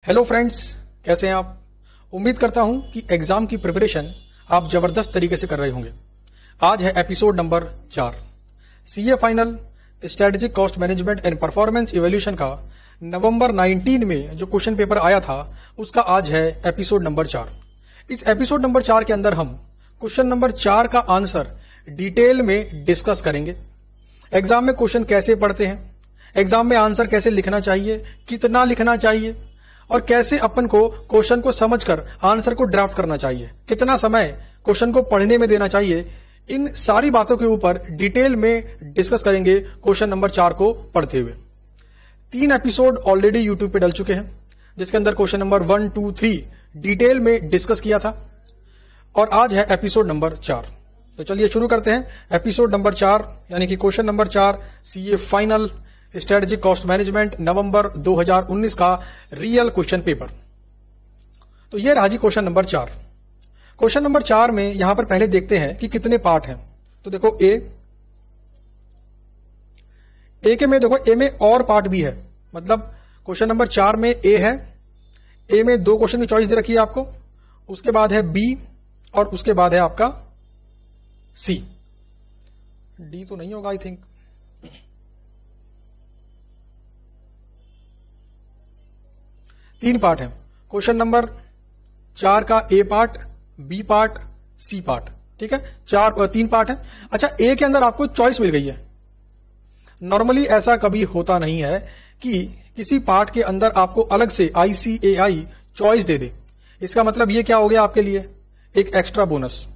Hello friends, कैसे हैं आप। उम्मीद करता हूं कि एग्जाम की प्रिपरेशन आप जबरदस्त तरीके से कर रहे होंगे। आज है episode number 4 CA final strategic cost management and performance evaluation का नवंबर 19 में जो क्वेश्चन पेपर आया था उसका आज है एपिसोड नंबर 4। इस एपिसोड नंबर 4 के अंदर हम क्वेश्चन नंबर 4 का आंसर डिटेल में डिस्कस करेंगे। एग्जाम में क्वेश्चन कैसे पढ़ते हैं, एग्जाम में आंसर कैसे लिखना चाहिए, कितना लिखना चाहिए और कैसे अपन को क्वेश्चन को समझकर आंसर को ड्राफ्ट करना चाहिए, कितना समय क्वेश्चन को पढ़ने में देना चाहिए, इन सारी बातों के ऊपर डिटेल में डिस्कस करेंगे क्वेश्चन नंबर 4 को पढ़ते हुए। 3 एपिसोड ऑलरेडी यूट्यूब पे डल चुके हैं जिसके अंदर क्वेश्चन नंबर 1, 2, 3 डिटेल में डिस्कस किया था और आज है एपिसोड नंबर 4। तो चलिए शुरू करते हैं एपिसोड नंबर 4 यानी कि question number 4 CA final strategic cost management November 2019 का रियल क्वेश्चन पेपर। तो ये रहा जी क्वेश्चन नंबर 4। क्वेश्चन नंबर 4 में यहां पर पहले देखते हैं कि कितने पार्ट हैं। तो देखो ए के में देखो ए में और पार्ट भी है, मतलब क्वेश्चन नंबर 4 में ए है, ए में 2 क्वेश्चन की चॉइस दे रखी है आपको, उसके बाद है बी और उसके बाद है आपका सी। डी तो नहीं होगा आई थिंक। तीन पार्ट है क्वेश्चन नंबर 4 का, A part, B part, C part. ठीक है, 3 पार्ट है। अच्छा, ए के अंदर आपको चॉइस मिल गई है। नॉर्मली ऐसा कभी होता नहीं है कि किसी पार्ट के अंदर आपको अलग से ICAI चॉइस दे दे। इसका मतलब ये क्या हो गया आपके लिए, एक एक्स्ट्रा बोनस।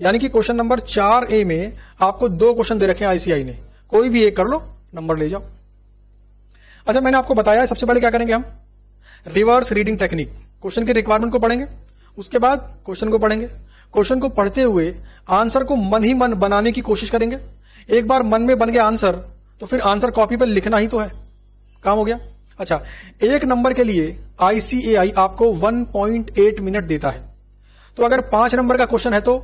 यानी कि क्वेश्चन नंबर 4A में आपको 2 क्वेश्चन दे रखे हैं ICAI ने, कोई भी एक कर लो, नंबर ले जाओ। अच्छा, मैंने आपको बताया सबसे पहले क्या करेंगे हम, रिवर्स रीडिंग टेक्निक। क्वेश्चन के रिक्वायरमेंट को पढ़ेंगे, उसके बाद क्वेश्चन को पढ़ेंगे। क्वेश्चन को पढ़ते हुए आंसर को मन ही मन बनाने की कोशिश करेंगे। एक बार मन में बन गया आंसर तो फिर आंसर कॉपी पर लिखना ही तो है, काम हो गया। अच्छा, 1 नंबर के लिए ICAI आपको 1.8 मिनट देता है। तो अगर 5 नंबर का क्वेश्चन है तो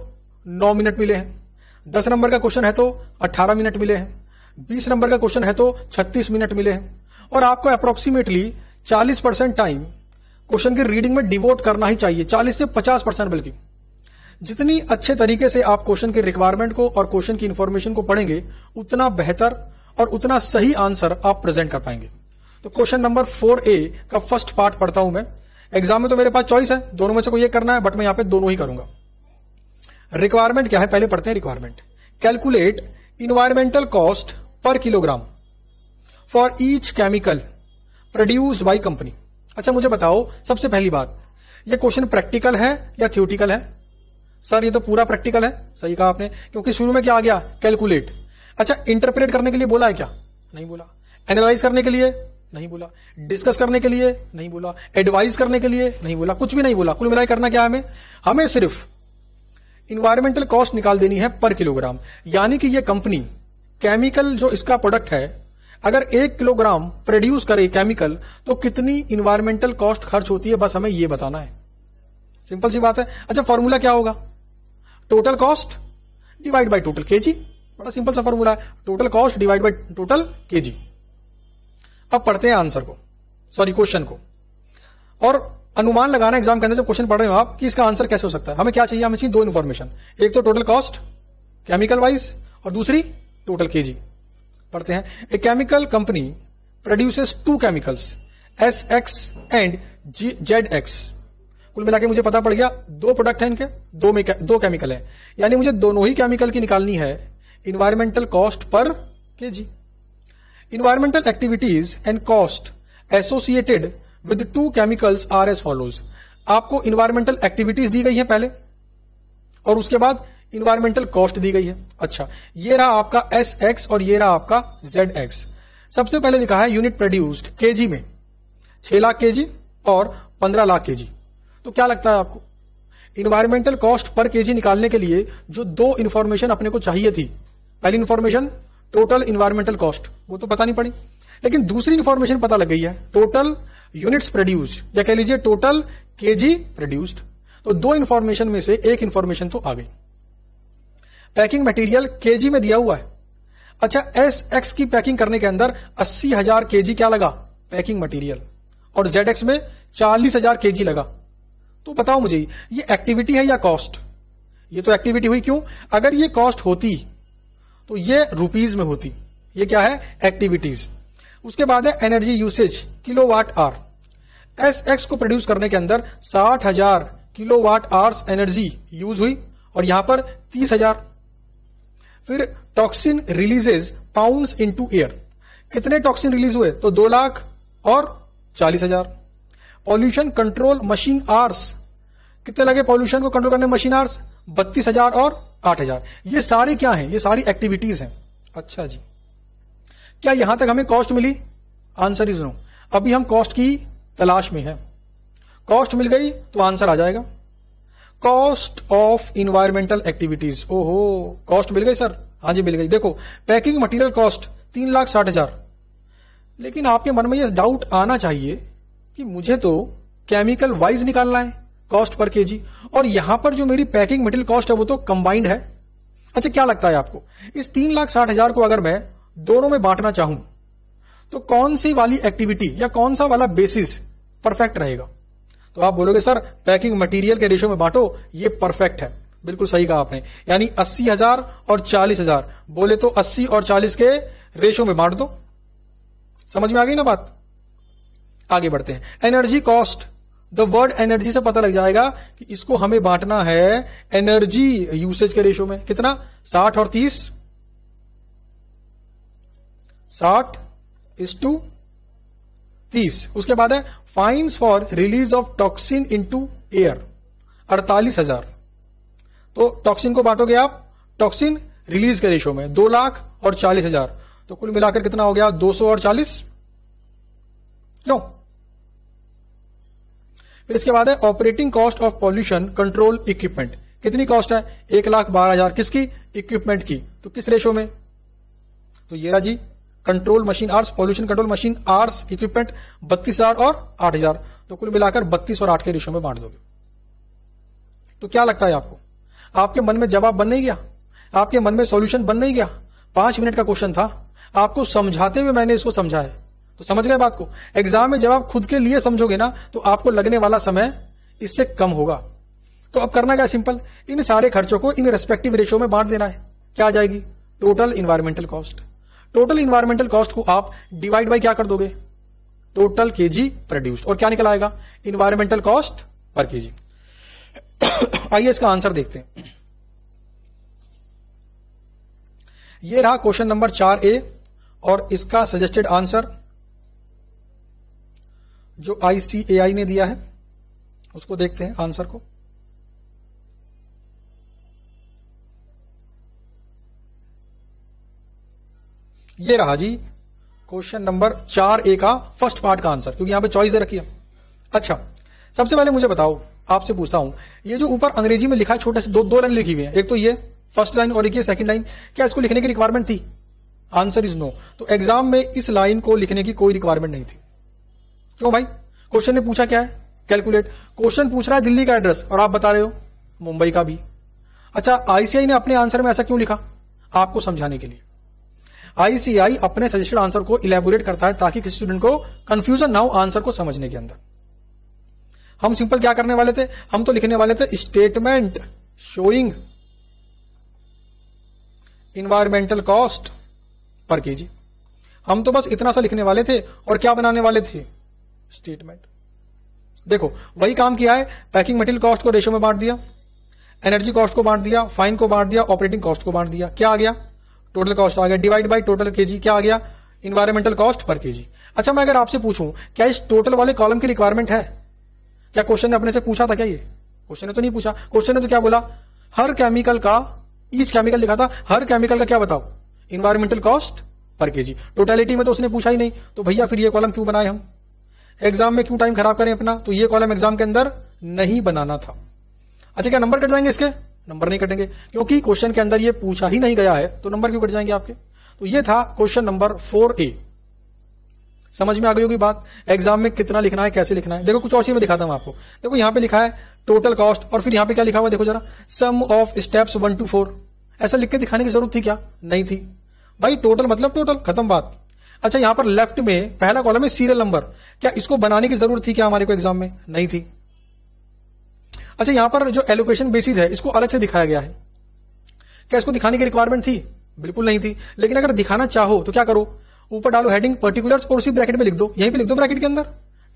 9 मिनट मिले हैं, 10 नंबर का क्वेश्चन है तो 18 मिनट मिले हैं, 20 नंबर का क्वेश्चन है तो 36 मिनट मिले हैं। और आपको अप्रोक्सीमेटली 40% टाइम क्वेश्चन की रीडिंग में डिवोट करना ही चाहिए, 40 से 50% बल्कि। जितनी अच्छे तरीके से आप क्वेश्चन के रिक्वायरमेंट को और क्वेश्चन की इंफॉर्मेशन को पढ़ेंगे उतना बेहतर और उतना सही आंसर आप प्रेजेंट कर पाएंगे। तो क्वेश्चन नंबर 4A का फर्स्ट पार्ट पढ़ता हूं मैं। एग्जाम में तो मेरे पास चॉइस है, दोनों में से कोई एक करना है, बट मैं यहां पे दोनों ही करूंगा। रिक्वायरमेंट क्या है, पहले पढ़ते हैं रिक्वायरमेंट। कैलकुलेट इन्वायरमेंटल कॉस्ट पर kilogram for each chemical produced by company. अच्छा, मुझे बताओ सबसे पहली बात, ये क्वेश्चन प्रैक्टिकल है या थ्योरेटिकल है। सर ये तो पूरा प्रैक्टिकल है। सही कहा आपने, क्योंकि शुरू में क्या आ गया, कैलकुलेट। अच्छा, इंटरप्रेट करने के लिए बोला है क्या, नहीं बोला। एनालाइज करने के लिए नहीं बोला, डिस्कस करने के लिए नहीं बोला, एडवाइज करने के लिए नहीं बोला, कुछ भी नहीं बोला। कुल मिलाकर करना क्या है हमें सिर्फ इन्वायरमेंटल कॉस्ट निकाल देनी है पर किलोग्राम। यानी कि ये कंपनी केमिकल जो इसका प्रोडक्ट है, अगर 1 किलोग्राम प्रोड्यूस करे केमिकल तो कितनी इन्वायरमेंटल कॉस्ट खर्च होती है, बस हमें यह बताना है। सिंपल सी बात है। अच्छा, फॉर्मूला क्या होगा, total cost divide by total KG. बड़ा सिंपल सा फॉर्मूला है, total cost divide by total KG. अब पढ़ते हैं आंसर को, सॉरी क्वेश्चन को। और अनुमान लगाना एग्जाम के अंदर जब क्वेश्चन पढ़ रहे हो आप कि इसका आंसर कैसे हो सकता है। हमें क्या चाहिए, हमें चाहिए 2 इन्फॉर्मेशन, एक तो टोटल कॉस्ट केमिकल वाइज और दूसरी टोटल केजी। पढ़ते हैं। A chemical company produces 2 chemicals SX and ZX। कुल मिला के मुझे पता पड़ गया 2 प्रोडक्ट हैं इनके, 2 केमिकल हैं, यानी मुझे दोनों ही केमिकल की निकालनी है इन्वायरमेंटल कॉस्ट पर kg. Environmental activities and cost associated with 2 chemicals are as follows. आपको इन्वायरमेंटल एक्टिविटीज दी गई है पहले और उसके बाद इन्वायरमेंटल कॉस्ट दी गई है। अच्छा, ये रहा आपका SX और ये रहा आपका ZX। सबसे पहले लिखा है यूनिट प्रोड्यूस्ड केजी में 6 लाख केजी और 15 लाख केजी। तो क्या लगता है आपको, इन्वायरमेंटल कॉस्ट पर केजी निकालने के लिए जो 2 इंफॉर्मेशन अपने को चाहिए थी, पहली इंफॉर्मेशन टोटल इन्वायरमेंटल कॉस्ट, वो तो पता नहीं पड़ी, लेकिन दूसरी इंफॉर्मेशन पता लग गई है, टोटल यूनिट्स प्रोड्यूस्ड, या कह लीजिए टोटल केजी प्रोड्यूस्ड। तो 2 इंफॉर्मेशन में से एक इंफॉर्मेशन तो आ गई। पैकिंग मटेरियल केजी में दिया हुआ है। अच्छा, SX की पैकिंग करने के अंदर 80,000 केजी क्या लगा, पैकिंग मटेरियल, और ZX में 40,000 kg लगा, तो बताओ मुझे ये एक्टिविटी है या कॉस्ट? ये तो एक्टिविटी हुई। क्यों? अगर ये कॉस्ट होती तो ये रुपीज में होती। ये क्या है? एक्टिविटीज। उसके बाद है energy usage, kilowatt hour. SX को प्रोड्यूस करने के अंदर 60,000 किलोवाट आवर्स एनर्जी यूज हुई और यहां पर 30,000। फिर toxin releases pounds into air. कितने टॉक्सिन रिलीज हुए? तो 2 लाख और 40,000। पॉल्यूशन कंट्रोल मशीन आवर्स, कितने लगे पॉल्यूशन को कंट्रोल करने मशीन आवर्स? 32,000 और 8,000। ये सारी क्या है? ये सारी एक्टिविटीज हैं। अच्छा जी, क्या यहां तक हमें कॉस्ट मिली? Answer is no. अभी हम कॉस्ट की तलाश में है। कॉस्ट मिल गई तो आंसर आ जाएगा। Cost of environmental activities. ओहो, कॉस्ट मिल गई सर? हाँ जी मिल गई। देखो, पैकिंग मटेरियल कॉस्ट 3,60,000। लेकिन आपके मन में यह डाउट आना चाहिए कि मुझे तो केमिकल वाइज निकालना है कॉस्ट पर केजी, और यहां पर जो मेरी पैकिंग मटेरियल कॉस्ट है वो तो कंबाइंड है। अच्छा, क्या लगता है आपको, इस 3,60,000 को अगर मैं दोनों में बांटना चाहूं तो कौन सी वाली एक्टिविटी या कौन सा वाला बेसिस परफेक्ट रहेगा? तो आप बोलोगे सर पैकिंग मटेरियल के रेशियो में बांटो, ये परफेक्ट है। बिल्कुल सही कहा आपने, यानी 80,000 और 40,000 बोले तो 80 और 40 के रेशियो में बांट दो। समझ में आ गई ना बात? आगे बढ़ते हैं। Energy cost, the word energy से पता लग जाएगा कि इसको हमें बांटना है एनर्जी यूसेज के रेशियो में। कितना? 60 और 30, 60:30। उसके बाद है fines for release of toxin into air, 48,000। तो टॉक्सिन को बांटोगे आप टॉक्सिन रिलीज के रेशियो में, 2 लाख और 40,000। तो कुल मिलाकर कितना हो गया? 200 और 40। क्यों? फिर इसके बाद है operating cost of pollution control equipment. कितनी कॉस्ट है? 1,12,000। किसकी? इक्विपमेंट की। तो किस रेशियो में? तो ये रहा जी, control machine hours, pollution control machine hours, equipment 32,000 और 8,000। तो कुल मिलाकर 32 और 8 के रेशियो में बांट दोगे। तो क्या लगता है आपको? आपके मन में जवाब बन नहीं गया? आपके मन में सॉल्यूशन बन नहीं गया? 5 मिनट का क्वेश्चन था, आपको समझाते हुए मैंने इसको समझा है, तो समझ गए बात को। एग्जाम में जब आप खुद के लिए समझोगे ना तो आपको लगने वाला समय इससे कम होगा। तो अब करना क्या? सिंपल, इन सारे खर्चों को इन रेस्पेक्टिव रेशियो में बांट देना है। क्या आ जाएगी? Total environmental cost. Total environmental cost को आप डिवाइड बाय क्या कर दोगे? टोटल केजी प्रोड्यूस्ड, और क्या निकल आएगा? इन्वायरमेंटल कॉस्ट पर केजी। आइए इसका आंसर देखते हैं। ये रहा क्वेश्चन नंबर 4A और इसका सजेस्टेड आंसर जो ICAI ने दिया है, उसको देखते हैं आंसर को। ये रहा जी क्वेश्चन नंबर 4A का फर्स्ट पार्ट का आंसर, क्योंकि यहां पे चॉइस दे रखी है। अच्छा, सबसे पहले मुझे बताओ, आपसे पूछता हूं, ये जो ऊपर अंग्रेजी में लिखा है छोटे से दो लाइन लिखी हुई है, एक तो ये फर्स्ट लाइन और एक ये सेकंड लाइन, क्या इसको लिखने की रिक्वायरमेंट थी? Answer is no. तो एग्जाम में इस लाइन को लिखने की कोई रिक्वायरमेंट नहीं थी। क्यों भाई? क्वेश्चन ने पूछा क्या है? कैलकुलेट। क्वेश्चन पूछ रहा है दिल्ली का एड्रेस और आप बता रहे हो मुंबई का भी। अच्छा, ICAI ने अपने आंसर में ऐसा क्यों लिखा? आपको समझाने के लिए। ICAI अपने सजेस्टेड आंसर को इलेबोरेट करता है ताकि किसी स्टूडेंट को कंफ्यूजन ना हो आंसर को समझने के अंदर। हम सिंपल क्या करने वाले थे? हम तो लिखने वाले थे स्टेटमेंट शोइंग इन्वायरमेंटल कॉस्ट पर केजी। हम तो बस इतना सा लिखने वाले थे और क्या बनाने वाले थे? स्टेटमेंट। देखो, वही काम किया है। पैकिंग मटेरियल कॉस्ट को रेशियो में बांट दिया, एनर्जी कॉस्ट को बांट दिया, फाइन को बांट दिया, ऑपरेटिंग कॉस्ट को बांट दिया। क्या आ गया? टोटल कॉस्ट आ गया, डिवाइड बाय टोटल केजी। क्या आ गया? इन्वायरमेंटल कॉस्ट पर केजी। अच्छा, मैं अगर आपसे पूछूं क्या इस टोटल वाले कॉलम की रिक्वायरमेंट है? क्या क्वेश्चन ने अपने से पूछा था क्या? ये क्वेश्चन ने तो नहीं पूछा। क्वेश्चन ने तो क्या बोला? हर केमिकल का, ईच केमिकल लिखा था, हर केमिकल का क्या बताओ? इन्वायरमेंटल कॉस्ट पर केजी। टोटलिटी में तो उसने पूछा ही नहीं, तो भैया फिर ये कॉलम क्यों बनाए हम? एग्जाम में क्यों टाइम खराब करें अपना? तो ये कॉलम एग्जाम के अंदर नहीं बनाना था। अच्छा, क्या नंबर कट जाएंगे इसके? नंबर नहीं कटेंगे, क्योंकि क्वेश्चन के अंदर ये पूछा ही नहीं गया है, तो नंबर क्यों कट जाएंगे आपके? तो ये था क्वेश्चन नंबर 4A। समझ में आ गई होगी बात, एग्जाम में कितना लिखना है, कैसे लिखना है। देखो कुछ और चीज मैं दिखाता हूं आपको। देखो यहां पे लिखा है टोटल कॉस्ट, और फिर यहां पे क्या लिखा हुआ देखो जरा, सम ऑफ स्टेप्स 1 to 4। ऐसा लिख के दिखाने की जरूरत थी क्या? नहीं थी भाई। टोटल मतलब टोटल, खत्म बात। अच्छा, यहां पर लेफ्ट में पहला कॉलम है सीरियल नंबर, क्या इसको बनाने की जरूरत थी क्या हमारे को एग्जाम में? नहीं थी। अच्छा, यहां पर जो एलोकेशन बेसिस है इसको अलग से दिखाया गया है, क्या इसको दिखाने की रिक्वायरमेंट थी? बिल्कुल नहीं थी। लेकिन अगर दिखाना चाहो तो क्या करो, ऊपर डालो हेडिंग पर्टिकुलर्स और उसी ब्रैकेट में लिख दो, यहीं पे लिख दो ब्रैकेट के अंदर।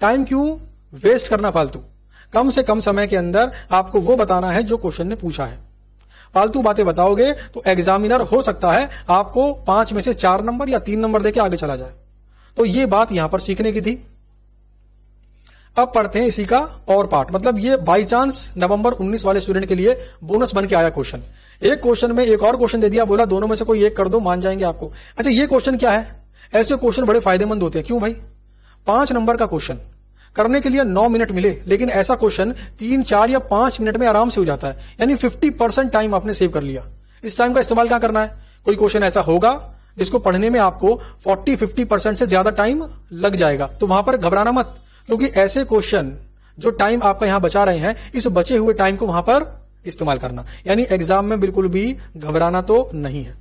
टाइम क्यों वेस्ट करना फालतू? कम से कम समय के अंदर आपको वो बताना है जो क्वेश्चन ने पूछा है। फालतू बातें बताओगे तो एग्जामिनर हो सकता है आपको 5 में से 4 नंबर या 3 नंबर देके आगे चला जाए। तो ये बात यहां पर सीखने की थी। अब पढ़ते हैं इसी का और पार्ट, मतलब ये बाई चांस नवंबर 19 वाले स्टूडेंट के लिए बोनस बन के आया क्वेश्चन। एक क्वेश्चन में एक और क्वेश्चन दे दिया, बोला दोनों में से कोई एक कर दो, मान जाएंगे आपको। अच्छा, ये क्वेश्चन क्या है? ऐसे क्वेश्चन बड़े फायदेमंद होते हैं। क्यों भाई? 5 नंबर का क्वेश्चन करने के लिए 9 मिनट मिले, लेकिन ऐसा क्वेश्चन 3, 4 या 5 मिनट में आराम से हो जाता है, यानी 50% टाइम आपने सेव कर लिया। इस टाइम का इस्तेमाल क्या करना है? कोई क्वेश्चन ऐसा होगा जिसको पढ़ने में आपको 40-50% से ज्यादा टाइम लग जाएगा, तो वहां पर घबराना मत, क्योंकि ऐसे क्वेश्चन जो टाइम आपका यहां बचा रहे हैं, इस बचे हुए टाइम को वहां पर इस्तेमाल करना। यानी एग्जाम में बिल्कुल भी घबराना तो नहीं है,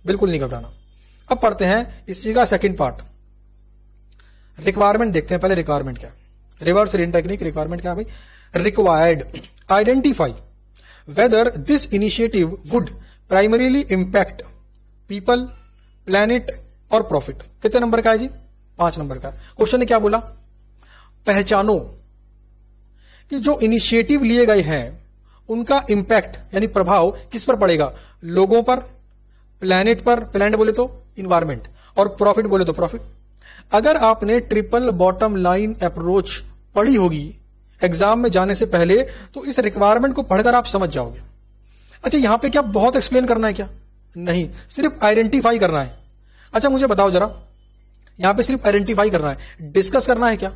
बिल्कुल नहीं घबराना। अब पढ़ते हैं इसी का सेकंड पार्ट, रिक्वायरमेंट देखते हैं। पहले रिक्वायरमेंट क्या है? Reverse reading technique. रिक्वायरमेंट क्या है भाई? Required identify whether this initiative would primarily impact people, planet और प्रॉफिट। कितने नंबर का है जी? 5 नंबर का। क्वेश्चन ने क्या बोला? पहचानो कि जो इनिशिएटिव लिए गए हैं उनका इंपैक्ट यानी प्रभाव किस पर पड़ेगा? लोगों पर, प्लैनेट पर, प्लैनेट बोले तो इन्वायरमेंट, और प्रॉफिट बोले तो प्रॉफिट। अगर आपने ट्रिपल बॉटम लाइन अप्रोच पढ़ी होगी एग्जाम में जाने से पहले, तो इस रिक्वायरमेंट को पढ़कर आप समझ जाओगे। अच्छा, यहां पे क्या बहुत एक्सप्लेन करना है क्या? नहीं, सिर्फ आइडेंटिफाई करना है। अच्छा, मुझे बताओ जरा, यहां पे सिर्फ आइडेंटिफाई करना है, डिस्कस करना है क्या?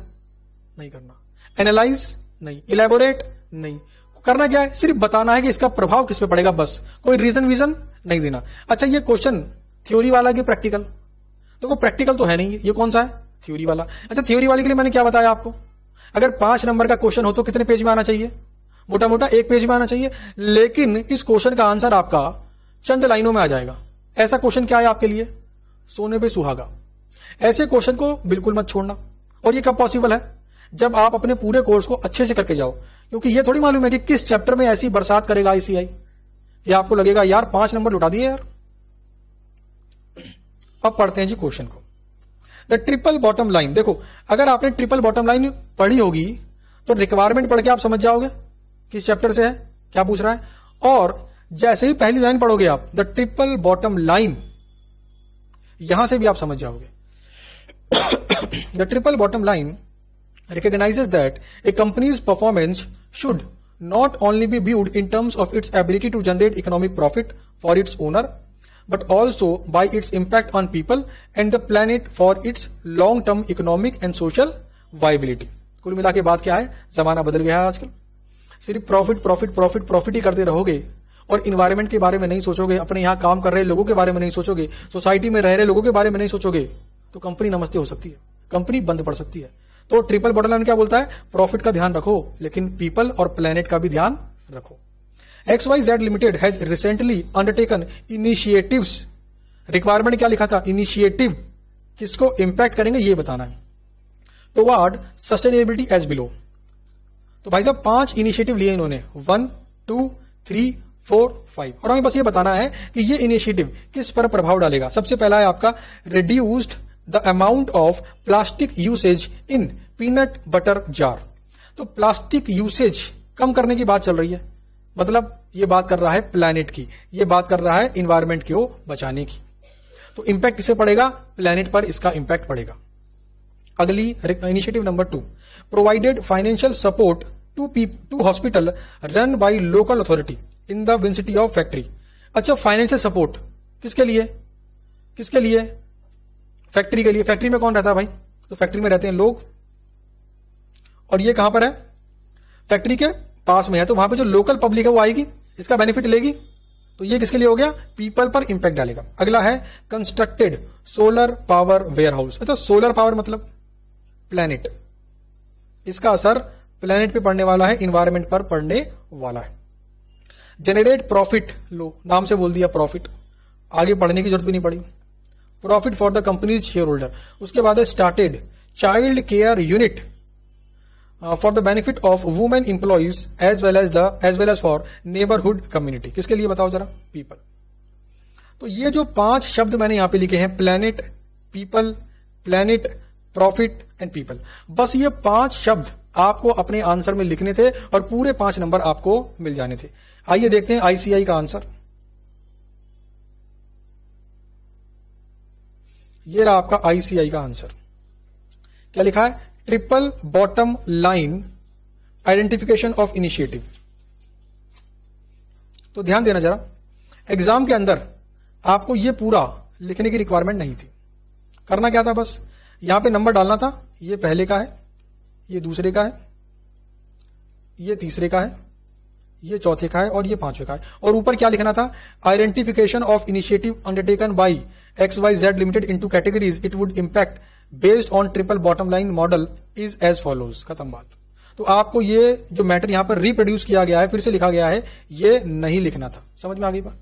नहीं करना। एनालाइज नहीं, इलेबोरेट नहीं, करना क्या है? सिर्फ बताना है कि इसका प्रभाव किस पे पड़ेगा, बस। कोई रीजन वीजन नहीं देना। अच्छा, ये क्वेश्चन थ्योरी वाला कि प्रैक्टिकल? तो प्रैक्टिकल तो है नहीं, ये कौन सा है? थ्योरी वाला। अच्छा, थ्योरी वाले के लिए मैंने क्या बताया आपको? अगर 5 नंबर का क्वेश्चन हो तो कितने पेज में आना चाहिए? मोटा मोटा 1 पेज में आना चाहिए। लेकिन इस क्वेश्चन का आंसर आपका चंद लाइनों में आ जाएगा। ऐसा क्वेश्चन क्या है आपके लिए? सोने पे सुहागा। ऐसे क्वेश्चन को बिल्कुल मत छोड़ना। और ये कब पॉसिबल है? जब आप अपने पूरे कोर्स को अच्छे से करके जाओ, क्योंकि ये थोड़ी मालूम है कि किस चैप्टर में ऐसी बरसात करेगा आईसीआई कि आपको लगेगा यार 5 नंबर लुटा दिए यार। अब पढ़ते हैं जी क्वेश्चन को। The triple bottom line. देखो, अगर आपने ट्रिपल बॉटम लाइन पढ़ी होगी तो रिक्वायरमेंट पढ़ के आप समझ जाओगे किस चैप्टर से है, क्या पूछ रहा है। और जैसे ही पहली लाइन पढ़ोगे आप, द ट्रिपल बॉटम लाइन, यहां से भी आप समझ जाओगे। The triple bottom line recognizes that a company's performance should not only be viewed in terms of its ability to generate economic profit for its owner, but also by its impact on people and the planet for its long-term economic and social viability. कुल मिला के बात क्या है? जमाना बदल गया है आजकल। सिर्फ प्रॉफिट प्रॉफिट प्रॉफिट प्रॉफिट ही करते रहोगे और इन्वायरमेंट के बारे में नहीं सोचोगे, अपने यहां काम कर रहे लोगों के बारे में नहीं सोचोगे, सोसाइटी में रह रहे लोगों के बारे में नहीं सोचोगे, तो कंपनी नमस्ते हो सकती है, कंपनी बंद पड़ सकती है। तो ट्रिपल बॉटम लाइन क्या बोलता है? प्रॉफिट का ध्यान रखो, लेकिन पीपल और प्लेनेट का भी ध्यान रखो। XYZ limited has recently undertaken initiatives. Requirement क्या लिखा था? इनिशिएटिव किसको इंपैक्ट करेंगे ये बताना है। Toward sustainability as below. तो भाई साहब 5 इनिशिएटिव लिए इन्होंने, 1, 2, 3, 4, 5, और हमें बस ये बताना है कि ये इनिशिएटिव किस पर प्रभाव डालेगा। सबसे पहला है आपका reduced the amount of plastic usage in peanut butter jar. तो प्लास्टिक यूसेज कम करने की बात चल रही है, मतलब ये बात कर रहा है प्लैनेट की, ये बात कर रहा है इन्वायरमेंट को बचाने की। तो इंपैक्ट किसे पड़ेगा? प्लैनेट पर इसका इंपैक्ट पड़ेगा। अगली initiative number 2, provided financial support to hospital run by local authority in the vicinity of factory. अच्छा, फाइनेंशियल सपोर्ट किसके लिए? किसके लिए? फैक्ट्री के लिए। फैक्ट्री में कौन रहता है भाई? तो फैक्ट्री में रहते हैं लोग, और ये कहां पर है? फैक्ट्री के पास में है, तो वहां पे जो लोकल पब्लिक है वो आएगी, इसका बेनिफिट लेगी। तो ये किसके लिए हो गया? पीपल पर इंपैक्ट डालेगा। अगला है constructed solar power warehouse. अच्छा, सोलर पावर मतलब प्लैनेट, इसका असर प्लैनेट पे पड़ने वाला है, इन्वायरमेंट पर पड़ने वाला है। जनरेट प्रॉफिट, लो नाम से बोल दिया प्रॉफिट, आगे पढ़ने की जरूरत भी नहीं पड़ी। Profit for the companies shareholder. उसके बाद है started child care unit for the benefit of women employees as well as for neighbourhood community. किसके लिए बताओ जरा? पीपल। तो ये जो 5 शब्द मैंने यहां पे लिखे हैं, planet, people, planet, profit and people, बस ये 5 शब्द आपको अपने आंसर में लिखने थे और पूरे 5 नंबर आपको मिल जाने थे। आइए देखते हैं आईसीआई का आंसर। ये रहा आपका आईसीआई का आंसर। क्या लिखा है? Triple bottom line identification of initiative. तो ध्यान देना जरा, एग्जाम के अंदर आपको ये पूरा लिखने की रिक्वायरमेंट नहीं थी। करना क्या था? बस यहां पे नंबर डालना था। ये पहले का है, ये दूसरे का है, ये तीसरे का है, ये चौथे का है और ये पांचवे का है। और ऊपर क्या लिखना था? Identification of initiative undertaken by XYZ limited into categories it would impact based on triple bottom line model is as follows. खत्म बात। तो आपको ये जो मैटर यहां पर रिप्रोड्यूस किया गया है, फिर से लिखा गया है, ये नहीं लिखना था। समझ में आ गई बात?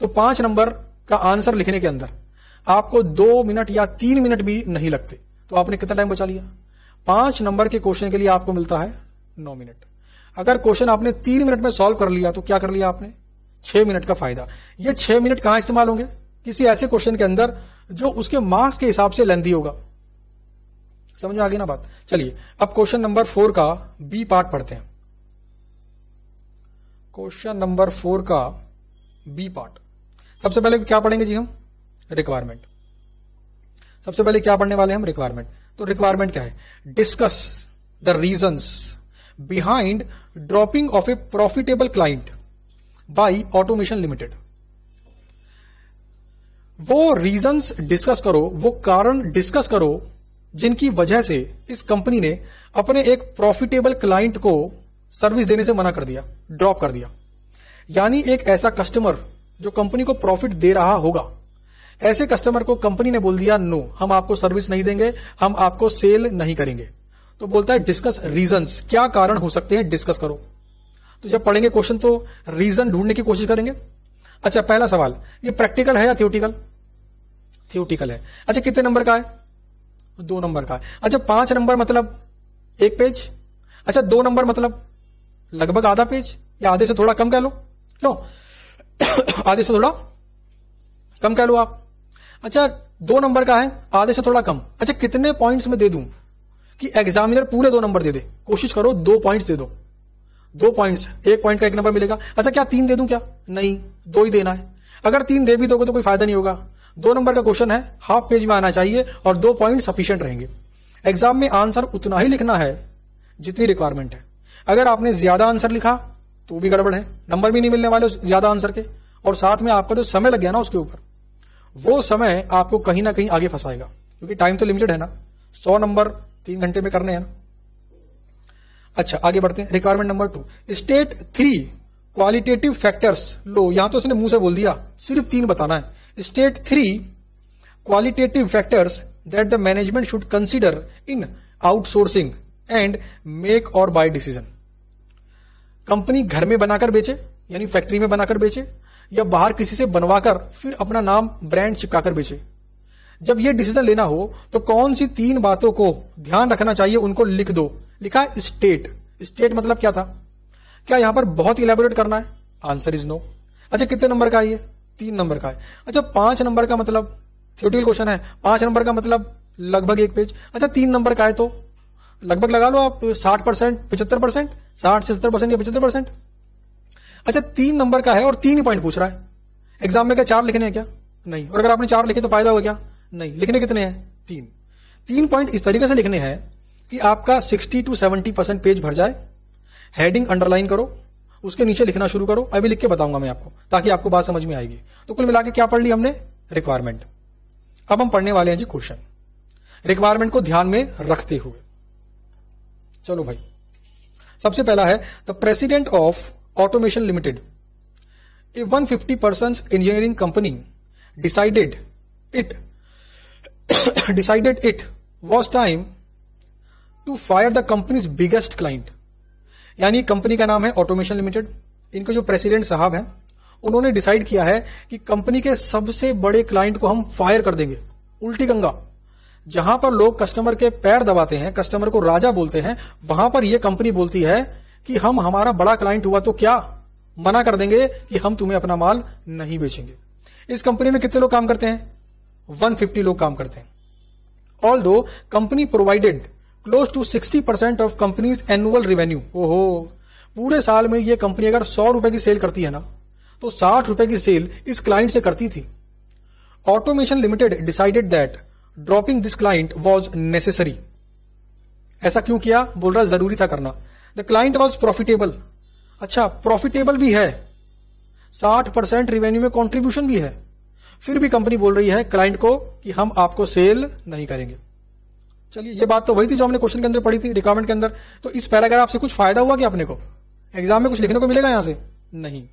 तो 5 नंबर का आंसर लिखने के अंदर आपको 2 मिनट या 3 मिनट भी नहीं लगते। तो आपने कितना टाइम बचा लिया? 5 नंबर के क्वेश्चन के लिए आपको मिलता है 9 मिनट। अगर क्वेश्चन आपने 3 मिनट में सॉल्व कर लिया तो क्या कर लिया आपने? 6 मिनट का फायदा। ये 6 मिनट कहां इस्तेमाल होंगे? किसी ऐसे क्वेश्चन के अंदर जो उसके मार्क्स के हिसाब से लेंथी होगा। समझ में आ गई ना बात? चलिए अब क्वेश्चन नंबर 4 का बी पार्ट पढ़ते हैं। क्वेश्चन नंबर 4 का बी पार्ट। सबसे पहले क्या पढ़ेंगे जी हम? रिक्वायरमेंट। सबसे पहले क्या पढ़ने वाले हम? रिक्वायरमेंट। तो रिक्वायरमेंट क्या है? Discuss the reasons behind dropping of A profitable client by automation limited. वो रीजंस डिस्कस करो, वो कारण डिस्कस करो जिनकी वजह से इस कंपनी ने अपने एक प्रॉफिटेबल क्लाइंट को सर्विस देने से मना कर दिया, ड्रॉप कर दिया। यानी एक ऐसा कस्टमर जो कंपनी को प्रॉफिट दे रहा होगा, ऐसे कस्टमर को कंपनी ने बोल दिया नो, हम आपको सर्विस नहीं देंगे, हम आपको सेल नहीं करेंगे। तो बोलता है डिस्कस रीजंस, क्या कारण हो सकते हैं, डिस्कस करो। तो जब पढ़ेंगे क्वेश्चन तो रीजन ढूंढने की कोशिश करेंगे। अच्छा पहला सवाल, ये प्रैक्टिकल है या थियोटिकल? थियोटिकल है। अच्छा कितने नंबर का है? 2 नंबर का है। अच्छा 5 नंबर मतलब 1 पेज। अच्छा 2 नंबर मतलब लगभग आधा पेज या आधे से थोड़ा कम कह लो। क्यों? आधे से थोड़ा कम कह लो आप। अच्छा 2 नंबर का है, आधे से थोड़ा कम। अच्छा कितने पॉइंट्स में दे दूं कि एग्जामिनर पूरे 2 नंबर दे दे? कोशिश करो 2 पॉइंट्स दे दो। 2 पॉइंट्स, 1 पॉइंट का 1 नंबर मिलेगा। अच्छा क्या 3 दे दूं क्या? नहीं, 2 ही देना है। अगर 3 दे भी दोगे तो कोई फायदा नहीं होगा। 2 नंबर का क्वेश्चन है, हाफ पेज में आना चाहिए और 2 पॉइंट सफिशिएंट रहेंगे। एग्जाम में आंसर उतना ही लिखना है जितनी रिक्वायरमेंट है। अगर आपने ज्यादा आंसर लिखा तो भी गड़बड़ है, नंबर भी नहीं मिलने वाले ज्यादा आंसर के, और साथ में आपका जो समय लग गया ना उसके ऊपर, वो समय आपको कहीं ना कहीं आगे फंसाएगा, क्योंकि टाइम तो लिमिटेड है ना, 100 नंबर 3 घंटे में करने हैं ना। अच्छा आगे बढ़ते हैं। Requirement number 2, state 3 qualitative factors. लो यहां तो उसने मुंह से बोल दिया, सिर्फ 3 बताना है। State 3 qualitative factors that the management should consider in outsourcing and make और बाय डिसीजन। कंपनी घर में बनाकर बेचे यानी फैक्ट्री में बनाकर बेचे, या बाहर किसी से बनवाकर फिर अपना नाम ब्रांड चिपकाकर बेचे। जब यह डिसीजन लेना हो तो कौन सी 3 बातों को ध्यान रखना चाहिए, उनको लिख दो। लिखा है स्टेट। स्टेट मतलब क्या था? क्या यहां पर बहुत इलेबोरेट करना है? Answer is no. अच्छा कितने नंबर का है ये? 3 नंबर का है। अच्छा 5 नंबर का मतलब थियोरिटिकल क्वेश्चन है, 5 नंबर का मतलब लगभग 1 पेज। अच्छा 3 नंबर का है तो लगभग लगा लो आप 60%, 75%, 60 से 70% या 75%। अच्छा 3 नंबर का है और 3 ही पॉइंट पूछ रहा है। एग्जाम में क्या 4 लिखने हैं क्या? नहीं। और अगर आपने 4 लिखे तो फायदा हो क्या? नहीं। लिखने कितने हैं? 3। 3 पॉइंट इस तरीके से लिखने हैं कि आपका 60 to 70% पेज भर जाए। हेडिंग अंडरलाइन करो, उसके नीचे लिखना शुरू करो। अभी लिख के बताऊंगा मैं आपको, ताकि आपको बात समझ में आएगी। तो कुल मिला के क्या पढ़ ली हमने? रिक्वायरमेंट। अब हम पढ़ने वाले हैं जी क्वेश्चन, रिक्वायरमेंट को ध्यान में रखते हुए। चलो भाई, सबसे पहला है the president of automation limited, a 150 person engineering company decided it was time to fire the companies biggest client. यानी कंपनी का नाम है ऑटोमेशन लिमिटेड। इनके जो प्रेसिडेंट साहब हैं उन्होंने डिसाइड किया है कि कंपनी के सबसे बड़े क्लाइंट को हम फायर कर देंगे। उल्टी गंगा, जहां पर लोग कस्टमर के पैर दबाते हैं, कस्टमर को राजा बोलते हैं, वहां पर यह कंपनी बोलती है कि हम, हमारा बड़ा क्लाइंट हुआ तो क्या, मना कर देंगे कि हम तुम्हें अपना माल नहीं बेचेंगे। इस कंपनी में कितने लोग काम करते हैं? 150 लोग काम करते हैं। Although company provided close to 60% of companies annual revenue. ओहो, पूरे साल में यह कंपनी अगर 100 रुपए की सेल करती है ना, तो 60 रुपए की सेल इस क्लाइंट से करती थी। Automation limited decided that dropping this client was necessary. ऐसा क्यों किया? बोल रहा जरूरी था करना। The client was profitable. अच्छा, प्रॉफिटेबल भी है, 60% रेवेन्यू में कॉन्ट्रीब्यूशन भी है, फिर भी कंपनी बोल रही है क्लाइंट को कि हम आपको सेल नहीं करेंगे। चलिए, ये बात तो वही थी जो हमने क्वेश्चन के अंदर पढ़ी थी, रिक्वायरमेंट के अंदर। तो इस पैराग्राफ से कुछ फायदा हुआ क्या अपने को? एग्जाम में कुछ लिखने को मिलेगा यहां से? नहीं।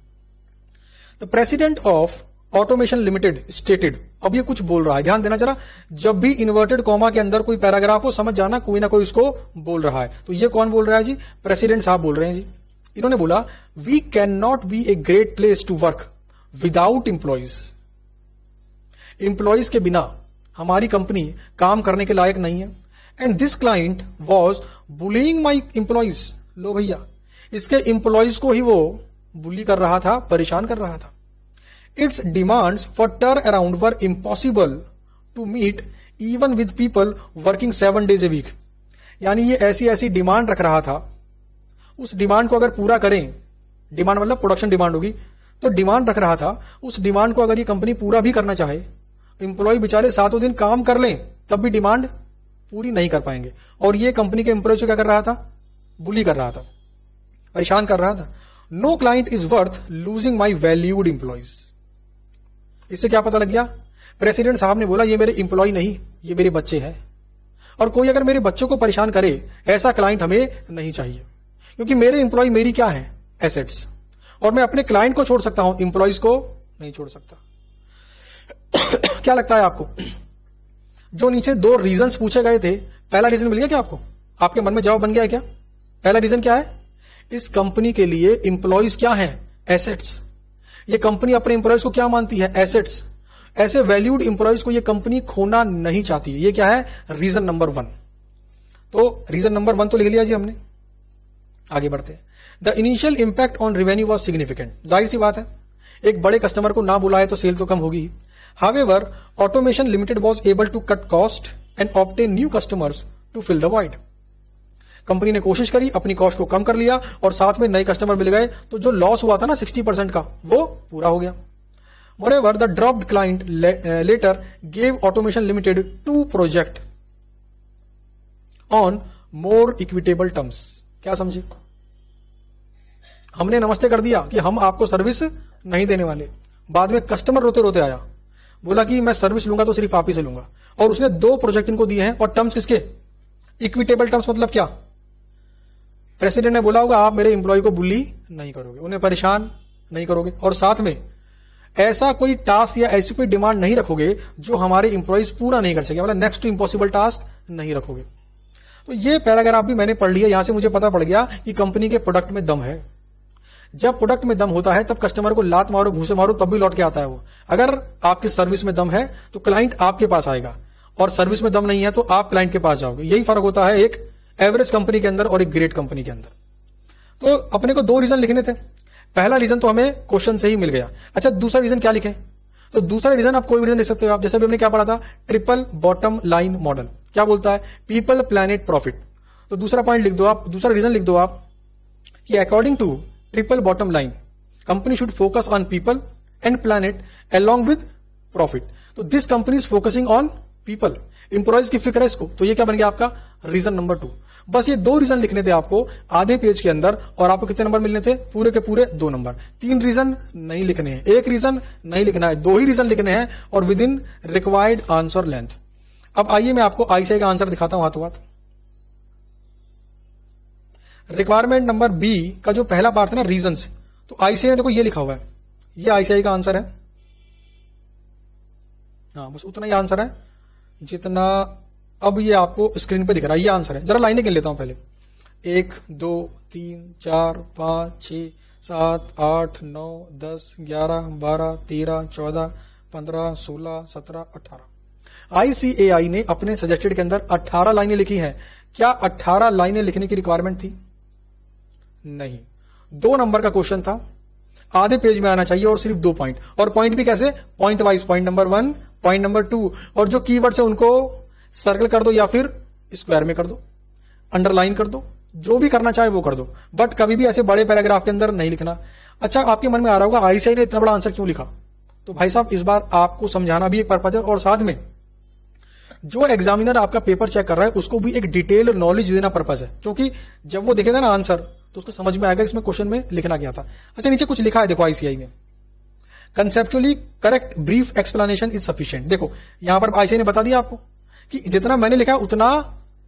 The president of automation limited stated. अब ये कुछ बोल रहा है, ध्यान देना जरा। जब भी इन्वर्टेड कॉमा के अंदर कोई पैराग्राफ हो, समझ जाना कोई ना कोई इसको बोल रहा है। तो ये कौन बोल रहा है जी? प्रेसिडेंट साहब बोल रहे हैं जी। इन्होंने बोला, we can not be a great place to work without employees. Employees के बिना हमारी कंपनी काम करने के लायक नहीं है। And this client was bullying my employees. लो भैया, इसके इंप्लॉइज को ही वो बुली कर रहा था, परेशान कर रहा था। Its demands for turn around were impossible to meet even with people working 7 days a week. यानी ये ऐसी ऐसी डिमांड रख रहा था, उस डिमांड को अगर पूरा करें, डिमांड मतलब प्रोडक्शन डिमांड होगी, तो डिमांड रख रहा था, उस डिमांड को अगर ये कंपनी पूरा भी करना चाहे, इंप्लॉय बेचारे 7 दिन काम कर लें तब भी डिमांड पूरी नहीं कर पाएंगे। और ये कंपनी के एम्प्लॉय को क्या कर रहा था? बुली कर रहा था, परेशान कर रहा था। No client is worth losing my valued employees. इससे क्या पता लग गया? प्रेसिडेंट साहब ने बोला ये मेरे इंप्लॉय नहीं, ये मेरे बच्चे हैं, और कोई अगर मेरे बच्चों को परेशान करे, ऐसा क्लाइंट हमें नहीं चाहिए, क्योंकि मेरे इंप्लॉय मेरी क्या है? एसेट्स। और मैं अपने क्लाइंट को छोड़ सकता हूं, इंप्लॉइज को नहीं छोड़ सकता। क्या लगता है आपको? जो नीचे 2 रीजंस पूछे गए थे, पहला रीजन मिल गया क्या आपको? आपके मन में जवाब बन गया है क्या? पहला रीजन क्या है? इस कंपनी के लिए इंप्लॉइज क्या है? एसेट्स। ये कंपनी अपने इंप्लॉइज को क्या मानती है? एसेट्स। ऐसे वैल्यूड इंप्लॉइज को ये कंपनी खोना नहीं चाहती। ये क्या है? Reason number 1। तो रीजन नंबर 1 तो लिख लिया जी हमने। आगे बढ़ते हैं। The initial impact on revenue was significant. जाहिर सी बात है, एक बड़े कस्टमर को ना बुलाए तो सेल तो कम होगी। However, Automation Limited was able to cut cost and obtain new customers to fill the void. Company ने कोशिश करी, अपनी कॉस्ट को कम कर लिया और साथ में नए कस्टमर मिल गए, तो जो लॉस हुआ था ना 60% का, वो पूरा हो गया। Moreover, the dropped client later gave Automation Limited 2 projects on more equitable terms. क्या समझे? हमने नमस्ते कर दिया कि हम आपको सर्विस नहीं देने वाले, बाद में कस्टमर रोते रोते आया, बोला कि मैं सर्विस लूंगा तो सिर्फ आप ही से लूंगा, और उसने 2 प्रोजेक्ट इनको दिए हैं। और टर्म्स किसके? Equitable terms. मतलब क्या? प्रेसिडेंट ने बोला होगा आप मेरे इंप्लॉय को बुली नहीं करोगे, उन्हें परेशान नहीं करोगे, और साथ में ऐसा कोई टास्क या ऐसी कोई डिमांड नहीं रखोगे जो हमारे इंप्लॉइज पूरा नहीं कर सके, मतलब नेक्स्ट टू इंपॉसिबल टास्क नहीं रखोगे। तो ये पैराग्राफ भी मैंने पढ़ लिया, यहां से मुझे पता पड़ गया कि कंपनी के प्रोडक्ट में दम है। जब प्रोडक्ट में दम होता है तब कस्टमर को लात मारो, घूंसे मारो, तब भी लौट के आता है वो। अगर आपकी सर्विस में दम है तो क्लाइंट आपके पास आएगा, और सर्विस में दम नहीं है तो आप क्लाइंट के पास जाओगे। यही फर्क होता है एक एवरेज कंपनी के अंदर और एक ग्रेट कंपनी के अंदर। तो अपने को 2 रीजन लिखने थे। पहला रीजन तो हमें क्वेश्चन से ही मिल गया। अच्छा, दूसरा रीजन क्या लिखें? तो दूसरा रीजन आप कोई भी रीजन लिख सकते हो आप। जैसे भी हमने क्या पढ़ा था, ट्रिपल बॉटम लाइन मॉडल क्या बोलता है? People, planet, profit. तो दूसरा पॉइंट लिख दो आप, दूसरा रीजन लिख दो आप कि according to triple bottom line company should focus on people and planet along with profit. तो this company is focusing on people, employees की फिक्र है इसको। तो ये क्या बन गया आपका? Reason number 2। बस ये 2 रीजन लिखने थे आपको आधे पेज के अंदर, और आपको कितने नंबर मिलने थे? पूरे के पूरे 2 नंबर। 3 रीजन नहीं लिखने हैं, 1 रीजन नहीं लिखना है, 2 ही रीजन लिखने हैं, और with in required answer length. अब आइए मैं आपको आईसीआई का आंसर दिखाता हूं हाथों हाथ। रिक्वायरमेंट नंबर बी का जो पहला पार्ट है ना, रीजंस, तो आईसीआई ने देखो ये लिखा हुआ है, ये आईसीआई का आंसर है। हाँ, बस उतना ही आंसर है जितना अब ये आपको स्क्रीन पे दिख रहा है, ये आंसर है। जरा लाइनें गिन लेता हूं पहले। 1 2 3 4 5 6 7 8 9 10 11 12 13 14 15 16 17 18। ICAI ने अपने सजेस्टेड के अंदर 18 लाइनें लिखी हैं। क्या 18 लाइनें लिखने की रिक्वायरमेंट थी? नहीं। 2 नंबर का क्वेश्चन था, आधे पेज में आना चाहिए और सिर्फ 2 पॉइंट, और पॉइंट भी कैसे? Point wise, point number 1, point number 2, और जो कीवर्ड्स है उनको सर्कल कर दो या फिर स्क्वायर में कर दो, अंडरलाइन कर दो, जो भी करना चाहे वो कर दो, बट कभी भी ऐसे बड़े पैराग्राफ के अंदर नहीं लिखना। अच्छा, आपके मन में आ रहा होगा आईसीआई ने इतना बड़ा आंसर क्यों लिखा? तो भाई साहब, इस बार आपको समझाना भी एक पर्पज है, और साथ में जो एग्जामिनर आपका पेपर चेक कर रहा है उसको भी एक डिटेल नॉलेज देना पर्पज है, क्योंकि जब वो देखेगा ना आंसर तो उसको समझ में आएगा इसमें क्वेश्चन में लिखना क्या था। अच्छा, नीचे कुछ लिखा है, देखो आईसीआई ने, conceptually correct brief explanation is sufficient. देखो यहां पर आईसीआई ने बता दिया आपको कि जितना मैंने लिखा उतना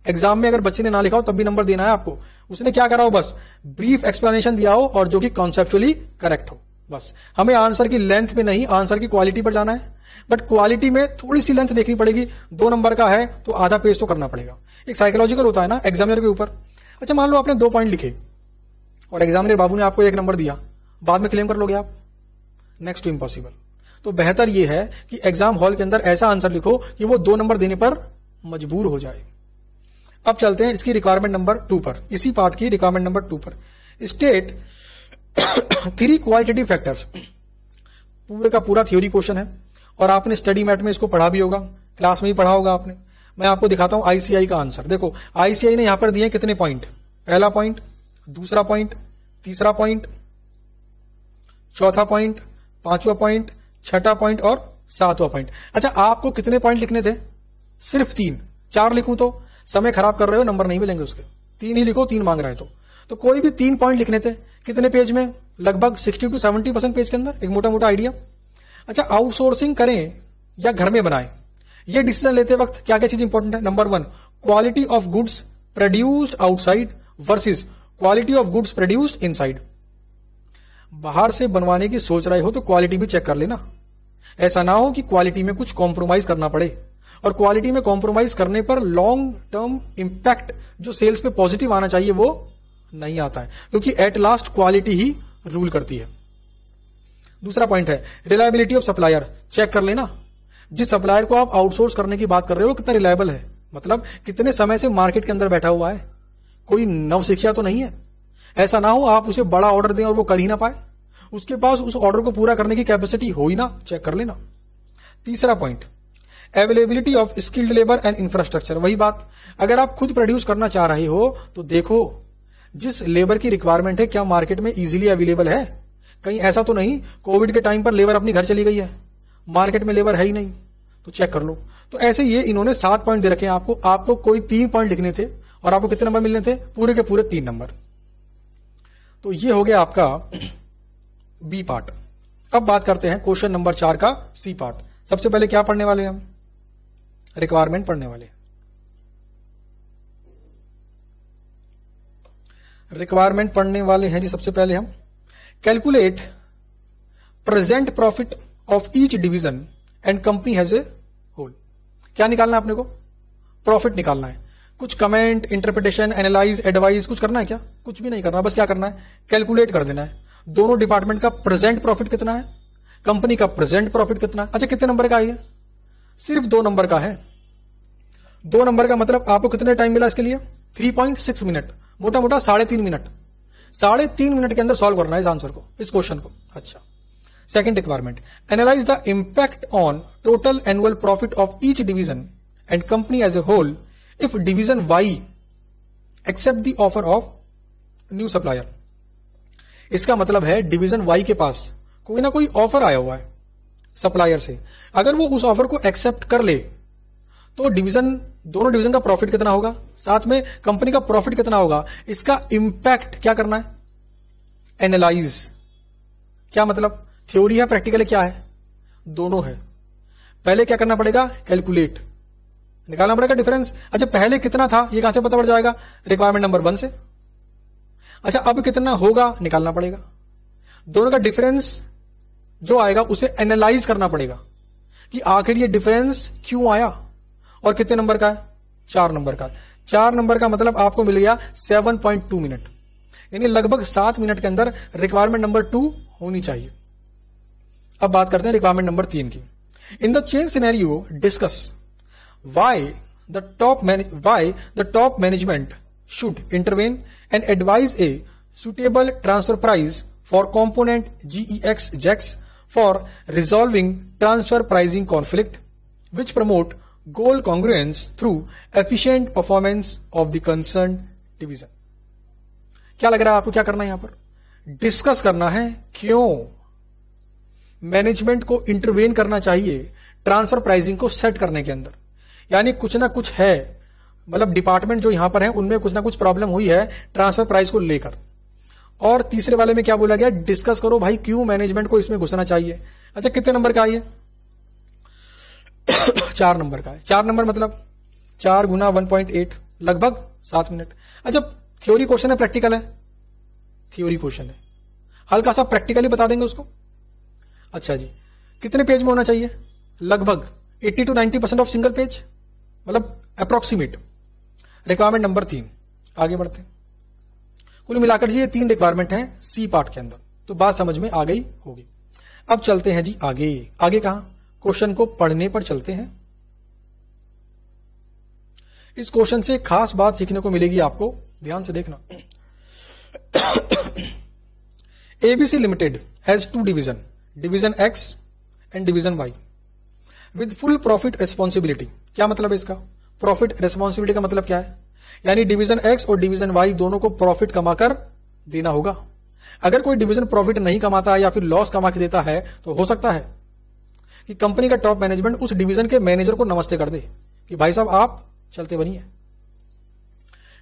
एग्जाम में अगर बच्चे ने ना लिखा हो तब भी नंबर देना है आपको। उसने क्या करा हो, बस ब्रीफ एक्सप्लेनेशन दिया हो और जो कि कॉन्सेप्चुअली करेक्ट हो। बस हमें आंसर की लेंथ पे नहीं, आंसर की क्वालिटी पर जाना है, बट क्वालिटी में थोड़ी सी लेंथ देखनी पड़ेगी। 2 नंबर का है तो आधा पेज तो करना पड़ेगा। एक साइकोलॉजिकल होता है ना एग्जामिनर के ऊपर। अच्छा, मान लो आपने 2 पॉइंट लिखे और एग्जामिनर बाबू ने आपको 1 नंबर दिया, बाद में क्लेम कर लोगे आप? Next to impossible. तो बेहतर यह है कि एग्जाम हॉल के अंदर ऐसा आंसर लिखो कि वो 2 नंबर देने पर मजबूर हो जाए। अब चलते हैं इसकी रिक्वायरमेंट नंबर 2 पर, इसी पार्ट की रिक्वायरमेंट नंबर 2 पर। State 3 qualitative factors. पूरे का पूरा थ्योरी क्वेश्चन है और आपने स्टडी मैट में इसको पढ़ा भी होगा, क्लास में ही पढ़ा होगा आपने। मैं आपको दिखाता हूं आईसीआई का आंसर। देखो आईसीआई ने यहां पर दिए कितने पॉइंट, पहला पॉइंट, दूसरा पॉइंट, तीसरा पॉइंट, चौथा पॉइंट, 5वां पॉइंट, 6ठा पॉइंट और 7वां पॉइंट। अच्छा, आपको कितने पॉइंट लिखने थे? सिर्फ 3। 4 लिखूं तो समय खराब कर रहे हो, नंबर नहीं मिलेंगे उसके। 3 ही लिखो, 3 मांग रहा है तो कोई भी 3 पॉइंट लिखने थे। कितने पेज में? लगभग 60 to 70% पेज के अंदर, एक मोटा मोटा आइडिया। अच्छा, आउटसोर्सिंग करें या घर में बनाएं, ये डिसीजन लेते वक्त क्या क्या चीज इंपॉर्टेंट है? Number 1, quality of goods produced outside versus quality of goods produced inside. बाहर से बनवाने की सोच रहे हो तो क्वालिटी भी चेक कर लेना। ऐसा ना हो कि क्वालिटी में कुछ कॉम्प्रोमाइज करना पड़े, और क्वालिटी में कॉम्प्रोमाइज करने पर लॉन्ग टर्म इंपैक्ट जो सेल्स पे पॉजिटिव आना चाहिए वो नहीं आता है, क्योंकि at last quality he rule करती है। दूसरा पॉइंट है रिलायबिलिटी ऑफ सप्लायर। चेक कर लेना जिस सप्लायर को आप आउटसोर्स करने की बात कर रहे हो कितना रिलायबल है, मतलब कितने समय से मार्केट के अंदर बैठा हुआ है, कोई नवशिखिया तो नहीं है। ऐसा ना हो आप उसे बड़ा ऑर्डर दें और वो कर ही ना पाए, उसके पास उस ऑर्डर को पूरा करने की कैपेसिटी हो ही ना, चेक कर लेना। तीसरा point availability of skilled labour and infrastructure. वही बात, अगर आप खुद प्रोड्यूस करना चाह रहे हो तो देखो जिस लेबर की रिक्वायरमेंट है क्या मार्केट में इजीली अवेलेबल है। कहीं ऐसा तो नहीं कोविड के टाइम पर लेबर अपनी घर चली गई है, मार्केट में लेबर है ही नहीं, तो चेक कर लो। तो ऐसे ये इन्होंने 7 पॉइंट दे रखे हैं आपको कोई 3 पॉइंट लिखने थे और आपको कितने नंबर मिलने थे? पूरे के पूरे 3 नंबर। तो ये हो गया आपका बी पार्ट। अब बात करते हैं क्वेश्चन नंबर 4 का सी पार्ट। सबसे पहले क्या पढ़ने वाले हैं हम? रिक्वायरमेंट पढ़ने वाले। रिक्वायरमेंट पढ़ने वाले हैं जी। सबसे पहले हम calculate present profit of each division and company has a whole. क्या निकालना है अपने को? प्रॉफिट निकालना है। कुछ कमेंट, इंटरप्रिटेशन, एनालाइज, एडवाइज कुछ करना है क्या? कुछ भी नहीं करना, बस क्या करना है? कैलकुलेट कर देना है। दोनों डिपार्टमेंट का प्रेजेंट प्रॉफिट कितना है, कंपनी का प्रेजेंट प्रॉफिट कितना है। अच्छा, कितने नंबर का है? सिर्फ 2 नंबर का है। 2 नंबर का मतलब आपको कितने टाइम मिला इसके लिए? 3.6 मिनट, मोटा मोटा 3.5 मिनट। 3.5 मिनट के अंदर सॉल्व करना है इस आंसर को, इस क्वेश्चन को। अच्छा, second requirement analyse the impact on total annual profit of each division and company as a whole if division Y accept the offer of new supplier. इसका मतलब है डिवीजन वाई के पास कोई ना कोई ऑफर आया हुआ है सप्लायर से, अगर वो उस ऑफर को एक्सेप्ट कर ले तो दोनों डिवीजन का प्रॉफिट कितना होगा, साथ में कंपनी का प्रॉफिट कितना होगा, इसका इंपैक्ट क्या करना है? एनालाइज। क्या मतलब? थ्योरी है, प्रैक्टिकल क्या है? दोनों है। पहले क्या करना पड़ेगा? कैलकुलेट, निकालना पड़ेगा डिफरेंस। अच्छा, पहले कितना था ये कहां से पता पड़ जाएगा? रिक्वायरमेंट नंबर 1 से। अच्छा, अब कितना होगा निकालना पड़ेगा। दोनों का डिफरेंस जो आएगा उसे एनालाइज करना पड़ेगा कि आखिर ये डिफरेंस क्यों आया और कितने नंबर का है? 4 नंबर का। 4 नंबर का मतलब आपको मिल गया 7.2 मिनट, यानी लगभग 7 मिनट के अंदर रिक्वायरमेंट नंबर 2 होनी चाहिए। अब बात करते हैं रिक्वायरमेंट नंबर 3 की। In the change scenario discuss why the top management should intervene and advise a suitable transfer price for component GEX for resolving transfer pricing conflict, which promote goal congruence through efficient performance of the concerned division। क्या लग रहा है आपको क्या करना है यहां पर? डिस्कस करना है क्यों मैनेजमेंट को इंटरवेन करना चाहिए ट्रांसफर प्राइसिंग को सेट करने के अंदर। यानी कुछ ना कुछ है, मतलब डिपार्टमेंट जो यहां पर है उनमें कुछ ना कुछ प्रॉब्लम हुई है ट्रांसफर प्राइस को लेकर। और तीसरे वाले में क्या बोला गया? डिस्कस करो भाई क्यों मैनेजमेंट को इसमें घुसना चाहिए। अच्छा कितने नंबर का है ये? 4 नंबर का है। 4 नंबर मतलब 4 गुना 1.8 लगभग 7 मिनट। अच्छा थ्योरी क्वेश्चन है प्रैक्टिकल है? थ्योरी क्वेश्चन है, हल्का सा प्रैक्टिकली बता देंगे उसको। अच्छा जी, कितने पेज में होना चाहिए? लगभग 80 to 90% ऑफ सिंगल पेज, मतलब अप्रोक्सीमेट। रिक्वायरमेंट नंबर 3, आगे बढ़ते हैं। कुल मिलाकर जी ये 3 रिक्वायरमेंट हैं सी पार्ट के अंदर, तो बात समझ में आ गई होगी। अब चलते हैं जी आगे। आगे कहां? क्वेश्चन को पढ़ने पर चलते हैं। इस क्वेश्चन से खास बात सीखने को मिलेगी आपको, ध्यान से देखना। ABC Limited has 2 division, Division X and Division Y with full profit responsibility। क्या मतलब है इसका? प्रॉफिट रेस्पॉन्सिबिलिटी का मतलब क्या है? यानी डिवीजन एक्स और डिवीजन वाई दोनों को प्रॉफिट कमाकर देना होगा। अगर कोई डिवीजन प्रॉफिट नहीं कमाता है या फिर लॉस कमा के देता है तो हो सकता है कि कंपनी का टॉप मैनेजमेंट उस डिवीजन के मैनेजर को नमस्ते कर दे कि भाई साहब आप चलते बनिए।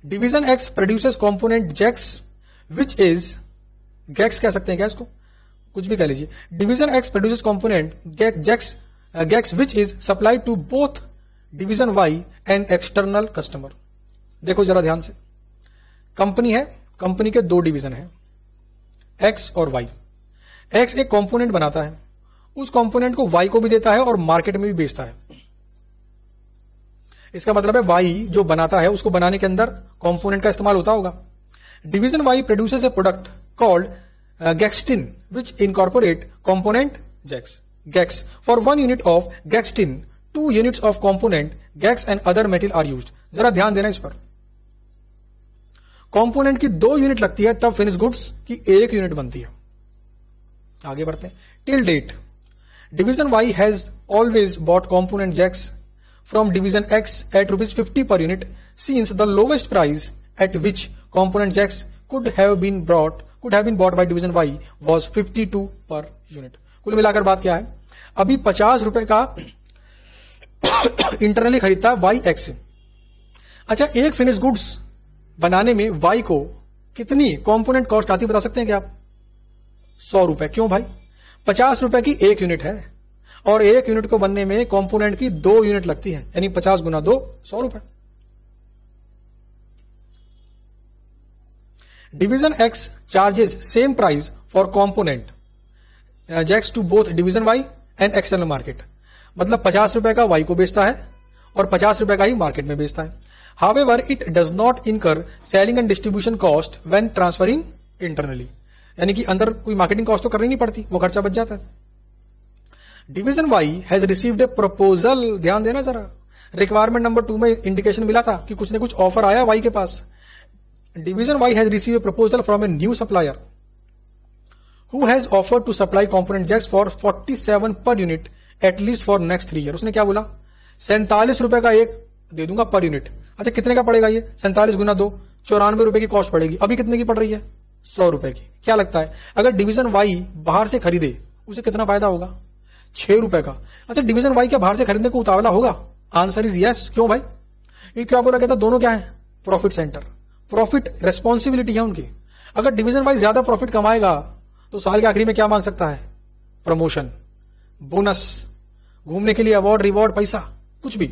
Division X produces component Jax which is Gax कह सकते हैं क्या इसको? कुछ भी कह लीजिए। Division X produces component Gax which is supplied to both division Y and external customer. देखो जरा ध्यान से, कंपनी है, कंपनी के 2 डिवीजन हैं एक्स और वाई। एक्स एक कंपोनेंट बनाता है, उस कंपोनेंट को वाई को भी देता है और मार्केट में भी बेचता है। इसका मतलब है वाई जो बनाता है उसको बनाने के अंदर कंपोनेंट का इस्तेमाल होता होगा। Division Y produces a product called Gaxtin which incorporate component Gax for 1 unit of Gaxtin 2 units of component गैक्स and other metal are used। जरा ध्यान देना इस पर। कंपोनेंट की 2 यूनिट लगती है तब फिनिश गुड्स की 1 यूनिट बनती है। आगे बढ़ते हैं। Till date division Y has always bought component jacks from division X at ₹50 per unit since the lowest price at which component jacks could have been bought by division Y was 52 per unit। कुल मिलाकर बात क्या है? अभी 50 रुपए का internally खरीदता है वाई एक्स। अच्छा एक फिनिश गुड्स बनाने में वाई को कितनी कंपोनेंट कॉस्ट आती बता सकते हैं क्या आप? 100 रुपए। क्यों भाई? 50 रुपए की 1 यूनिट है और 1 यूनिट को बनने में कंपोनेंट की 2 यूनिट लगती है, यानी 50 गुना 2 100 रुपए। Division X charges same price for component jacks to both division Y and external market. मतलब 50 रुपए का वाई को बेचता है और 50 रुपए का ही मार्केट में बेचता है। हाउएवर इट डज नॉट इनकर selling and distribution cost when transferring internally, यानी कि अंदर कोई मार्केटिंग कॉस्ट तो करनी नहीं पड़ती, वो खर्चा बच जाता है। Division Y has received a proposal. ध्यान देना जरा, रिक्वायरमेंट नंबर 2 में इंडिकेशन मिला था कि कुछ न कुछ ऑफर आया वाई के पास। Division Y has receive a proposal from a new supplier who has offered to supply component Jax for 47 per unit at least for next 3 year. उसने क्या बोला? 47 रुपए का एक दे दूंगा पर यूनिट। अच्छा कितने का पड़ेगा ये? 47 गुना 2 94 रुपए की कॉस्ट पड़ेगी। अभी कितने की पड़ रही है? 100 रुपए की। क्या लगता है अगर डिवीजन वाई बाहर से खरीदे उसे कितना फायदा होगा? 6 रुपए का। अच्छा डिवीजन वाई क्या बाहर से खरीदने को उतावला होगा? Answer is yes. क्यों भाई? ये क्या बोला गया था? दोनों क्या है? प्रॉफिट सेंटर, प्रॉफिट रेस्पॉन्सिबिलिटी है उनकी। अगर डिवीजन वाई ज्यादा प्रॉफिट कमाएगा तो साल के आखिरी में क्या मांग सकता है? प्रमोशन, बोनस, घूमने के लिए अवार्ड, रिवॉर्ड, पैसा, कुछ भी।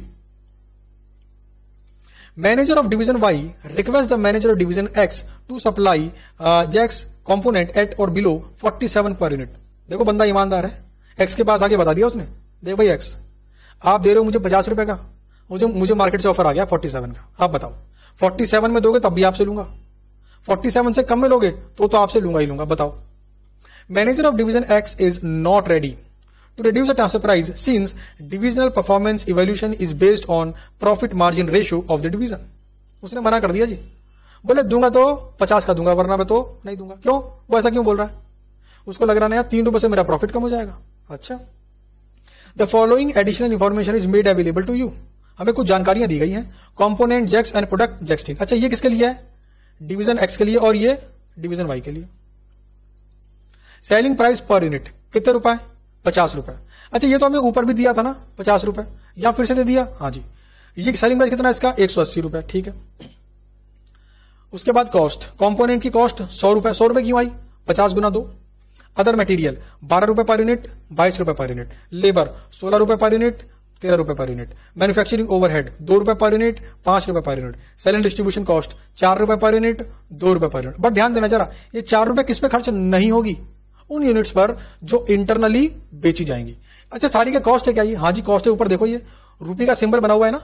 Manager of division Y request the manager of division X to supply jacks component at or below 47 per unit. देखो बंदा ईमानदार है, एक्स के पास आके बता दिया उसने, देख भाई एक्स आप दे रहे हो मुझे 50 रुपए का, मुझे मार्केट से ऑफर आ गया 47 का, आप बताओ 47 में दोगे तब भी आपसे लूंगा, 47 से कम में लोगे तो आपसे लूंगा ही लूंगा। बताओ, manager of division x is not ready to reduce the transfer price since divisional performance evaluation is based on profit margin ratio of the division। उसने मना कर दिया जी, बोले दूंगा तो 50 का दूंगा वरना मैं तो नहीं दूंगा। क्यों, वो ऐसा क्यों बोल रहा है? उसको लग रहा है 3 रुपए से मेरा प्रॉफिट कम हो जाएगा। अच्छा, the following additional information is made available to you. हमें कुछ जानकारियां दी गई हैं। Component Jax and product Jaxtin. अच्छा, ये किसके लिए है? डिवीजन एक्स के लिए और ये डिवीजन वाई के लिए। सेलिंग प्राइस पर यूनिट कितने रुपए? 50 रुपए। अच्छा, ये तो हमें ऊपर भी दिया था ना 50 रुपए, या फिर से दे दिया? हाँ जी। ये सेलिंग प्राइस कितना है इसका? 180 रुपए। ठीक है। उसके बाद कॉस्ट, कंपोनेंट की कॉस्ट 100 रुपए। 100 रुपए क्यों आई? 50 गुना 2। अदर मटेरियल 12 रुपए पर यूनिट, 22 रुपए पर यूनिट। लेबर 16 रुपए पर यूनिट, 13 रुपए पर यूनिट। मैन्युफैक्चरिंग ओवरहेड 2 रुपए पर यूनिट, 5 रुपए per unit. Selling distribution cost 4 रुपए पर यूनिट, 2 रुपए पर यूनिट। बट ध्यान देना जरा, ये 4 रुपए किस पे खर्च नहीं होगी? उन यूनिट्स पर जो इंटरनली बेची जाएंगी। अच्छा, सारी का कॉस्ट है क्या ये? हाँ जी, कॉस्ट है। ऊपर देखो, ये रुपये का सिंबल बना हुआ है ना,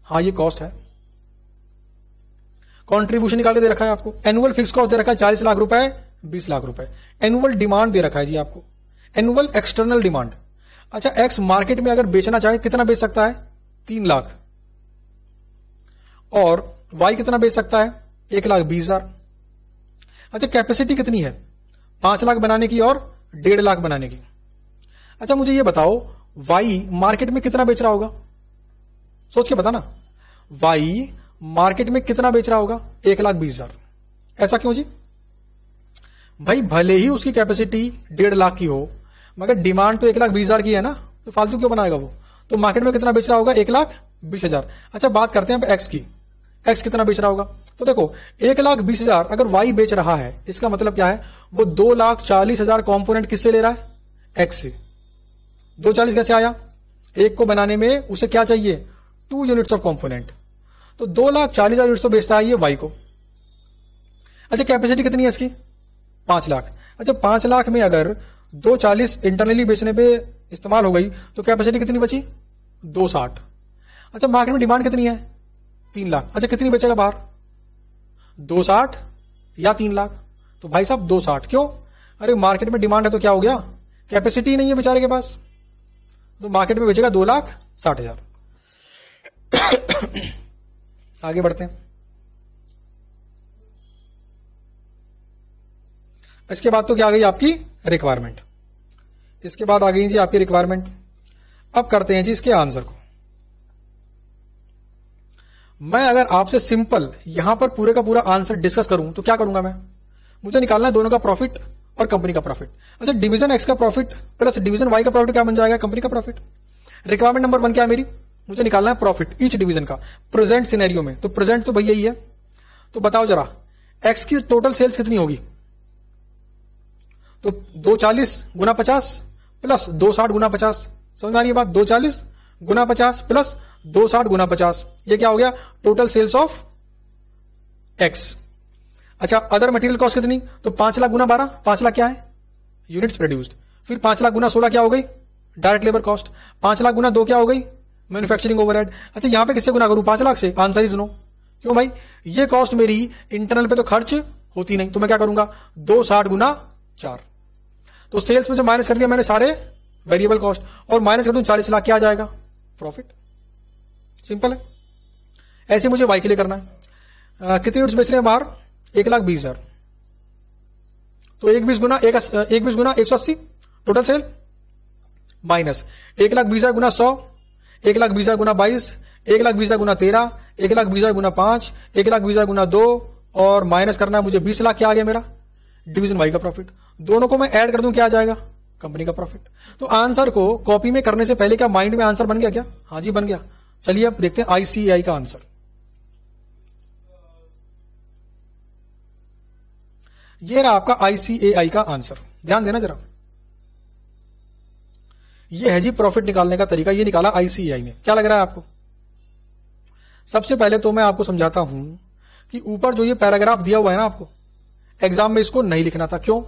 हाँ ये कॉस्ट है। कॉन्ट्रीब्यूशन निकाल के दे रखा है आपको। एनुअल फिक्स कॉस्ट दे रखा है 40 लाख रुपए, 20 लाख रुपए। एनुअल डिमांड दे रखा है जी आपको, एनुअल एक्सटर्नल डिमांड। अच्छा, एक्स मार्केट में अगर बेचना चाहे कितना बेच सकता है? 3 लाख। और वाई कितना बेच सकता है? 1,20,000। अच्छा, कैपेसिटी कितनी है? 5 लाख बनाने की और 1.5 लाख बनाने की। अच्छा, मुझे ये बताओ, वाई मार्केट में कितना बेच रहा होगा? सोच के बता ना, वाई मार्केट में कितना बेच रहा होगा? 1,20,000। ऐसा क्यों जी? भाई, भले ही उसकी कैपेसिटी 1.5 लाख की हो, मगर डिमांड तो 1,20,000 की है ना, तो फालतू क्यों बनाएगा वो? तो मार्केट में कितना बेच रहा होगा? 1,20,000। अच्छा, बात करते हैं अब एक्स की। एक्स कितना बेच रहा होगा? तो देखो, 1,20,000 अगर वाई बेच रहा है, इसका मतलब क्या है? वो 2,40,000 कंपोनेंट किससे ले रहा है? एक्स से। 240 कैसे आया? एक को बनाने में उसे क्या चाहिए? 2 यूनिट्स ऑफ कंपोनेंट। तो 2,40,000 यूनिट्स तो बेचता है ये वाई को। अच्छा, कैपेसिटी कितनी है इसकी? 5 लाख। अच्छा, 5 लाख में अगर 240 इंटरनली बेचने पे इस्तेमाल हो गई तो कैपेसिटी कितनी बची? 260। अच्छा, मार्केट में डिमांड कितनी है? 3 लाख। अच्छा, कितनी बेचेगा बाहर? 260 या 3 लाख? तो भाई साहब 260। क्यों? अरे मार्केट में डिमांड है तो क्या हो गया? कैपेसिटी नहीं है बेचारे के पास, तो मार्केट में बेचेगा 2,60,000। आगे बढ़ते हैं। इसके बाद तो क्या आ गई आपकी रिक्वायरमेंट। इसके बाद आ गई जी आपकी रिक्वायरमेंट। अब करते हैं जी इसके आंसर को। मैं अगर आपसे सिंपल यहां पर पूरे का पूरा आंसर डिस्कस करूं तो क्या करूंगा मैं? मुझे निकालना है दोनों का प्रॉफिट और कंपनी का प्रॉफिट। अच्छा, डिवीजन एक्स का प्रॉफिट प्लस डिवीजन वाई का प्रॉफिट क्या बन जाएगा? कंपनी का प्रॉफिट। रिक्वायरमेंट नंबर 1 क्या है मेरी? मुझे निकालना है प्रॉफिट ईच डिवीजन का प्रेजेंट सिनेरियो में। तो प्रेजेंट तो भैया यही है। तो बताओ जरा, एक्स की टोटल सेल्स कितनी होगी? तो 240 गुना 50 प्लस 260 गुना 50। समझ आ रही है बात? 240 गुना 50 प्लस 260 गुना 50, ये क्या हो गया? Total sales of X. अच्छा, अदर मटेरियल कॉस्ट कितनी? तो 5 लाख गुना 12, 5 लाख क्या है? Units produced. फिर 5 लाख गुना 16 क्या हो गई? Direct labour cost. 5 लाख गुना 2 क्या हो गई? Manufacturing overhead. अच्छा, यहां पे किससे गुना करूं? 5 लाख से। Answer is no. क्यों भाई? ये कॉस्ट मेरी इंटरनल पे तो खर्च होती नहीं, तो मैं क्या करूंगा? 260 गुना 4। तो सेल्स में से माइनस कर दिया मैंने सारे वेरिएबल कॉस्ट, और माइनस कर दूं 40 लाख, क्या आ जाएगा? प्रॉफिट। सिंपल है। ऐसे मुझे वाई के लिए करना है। कितने यूनिट्स बेच रहे हैं बाहर? 1,20,000। तो 1,20 गुना 180 टोटल सेल, माइनस 1,20,000 गुना 100, 1,20,000 गुना 22, 1,20,000 गुना 13, 1,20,000 गुना 5, 1,20,000 गुना 2, और माइनस करना है मुझे 20 लाख। क्या आ गया मेरा? डिवीजन वाई का प्रॉफिट। दोनों को मैं ऐड कर दूं, क्या आ जाएगा? कंपनी का प्रॉफिट। तो आंसर को कॉपी में करने से पहले क्या माइंड में आंसर बन गया क्या? हाँ जी, बन गया। चलिए अब देखते हैं आईसीएआई का आंसर। ये रहा आपका आईसीएआई का आंसर। ध्यान देना जरा, ये है जी प्रॉफिट निकालने का तरीका। ये निकाला आईसीएआई ने। क्या लग रहा है आपको? सबसे पहले तो मैं आपको समझाता हूं कि ऊपर जो ये पैराग्राफ दिया हुआ है ना, आपको एग्जाम में इसको नहीं लिखना था। क्यों?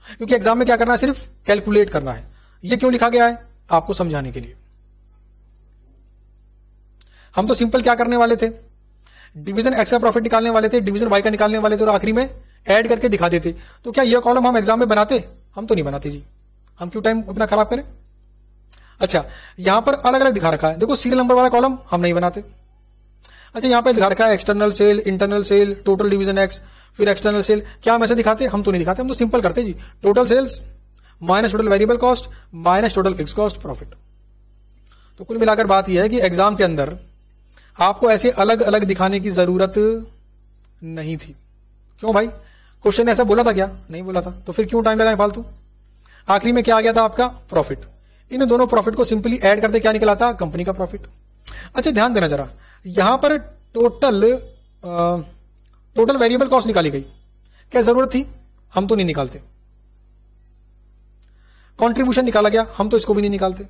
क्योंकि एग्जाम में क्या करना है? सिर्फ कैलकुलेट करना है। ये क्यों लिखा गया है? आपको समझाने के लिए। हम तो सिंपल क्या करने वाले थे? डिवीजन एक्स का प्रॉफिट निकालने वाले थे, डिवीजन वाई का निकालने वाले थे और आखिरी में ऐड करके दिखा देते, तो क्या यह कॉलम हम एग्जाम में बनाते? हम तो नहीं बनाते जी, हम क्यों टाइम अपना खराब करें। अच्छा, यहां पर अलग अलग दिखा रखा है, देखो सीरियल नंबर वाला कॉलम हम नहीं बनाते। अच्छा, यहां पे दिखा रखा है external sale, internal sale, total division X, फिर एक्सटर्नल सेल, क्या हम ऐसे दिखाते? हम तो नहीं दिखाते, हम तो सिंपल करते जी, total sales minus total variable cost minus total fix cost profit. तो कुल मिलाकर बात यह है कि एग्जाम के अंदर आपको ऐसे अलग अलग दिखाने की जरूरत नहीं थी। क्यों भाई, क्वेश्चन ने ऐसा बोला था क्या? नहीं बोला था, तो फिर क्यों टाइम लगाए फालतू। आखिरी में क्या आ गया था आपका? प्रॉफिट। इन दोनों प्रॉफिट को सिंपली ऐड करते क्या निकला था? कंपनी का प्रॉफिट। अच्छा, ध्यान देना जरा, यहां पर टोटल वेरिएबल कॉस्ट निकाली गई, क्या जरूरत थी? हम तो नहीं निकालते। कंट्रीब्यूशन निकाला गया, हम तो इसको भी नहीं निकालते।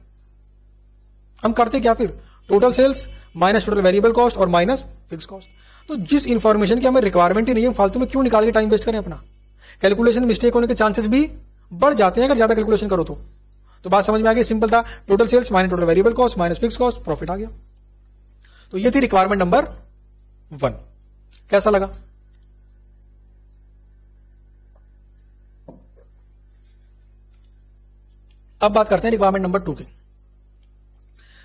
हम करते क्या फिर? Total sales minus total variable cost और माइनस फिक्स कॉस्ट। तो जिस इंफॉर्मेशन की हमें रिक्वायरमेंट ही नहीं है, फालतू में क्यों निकाल के टाइम वेस्ट करें अपना। कैलकुलेशन मिस्टेक होने के चांसेस भी बढ़ जाते हैं अगर ज्यादा कैलकुलेशन करो तो बात समझ में आ गई, सिंपल था, total sales minus total variable cost minus fix cost, profit आ गया। तो ये थी रिक्वायरमेंट नंबर 1। कैसा लगा? अब बात करते हैं रिक्वायरमेंट नंबर 2 की।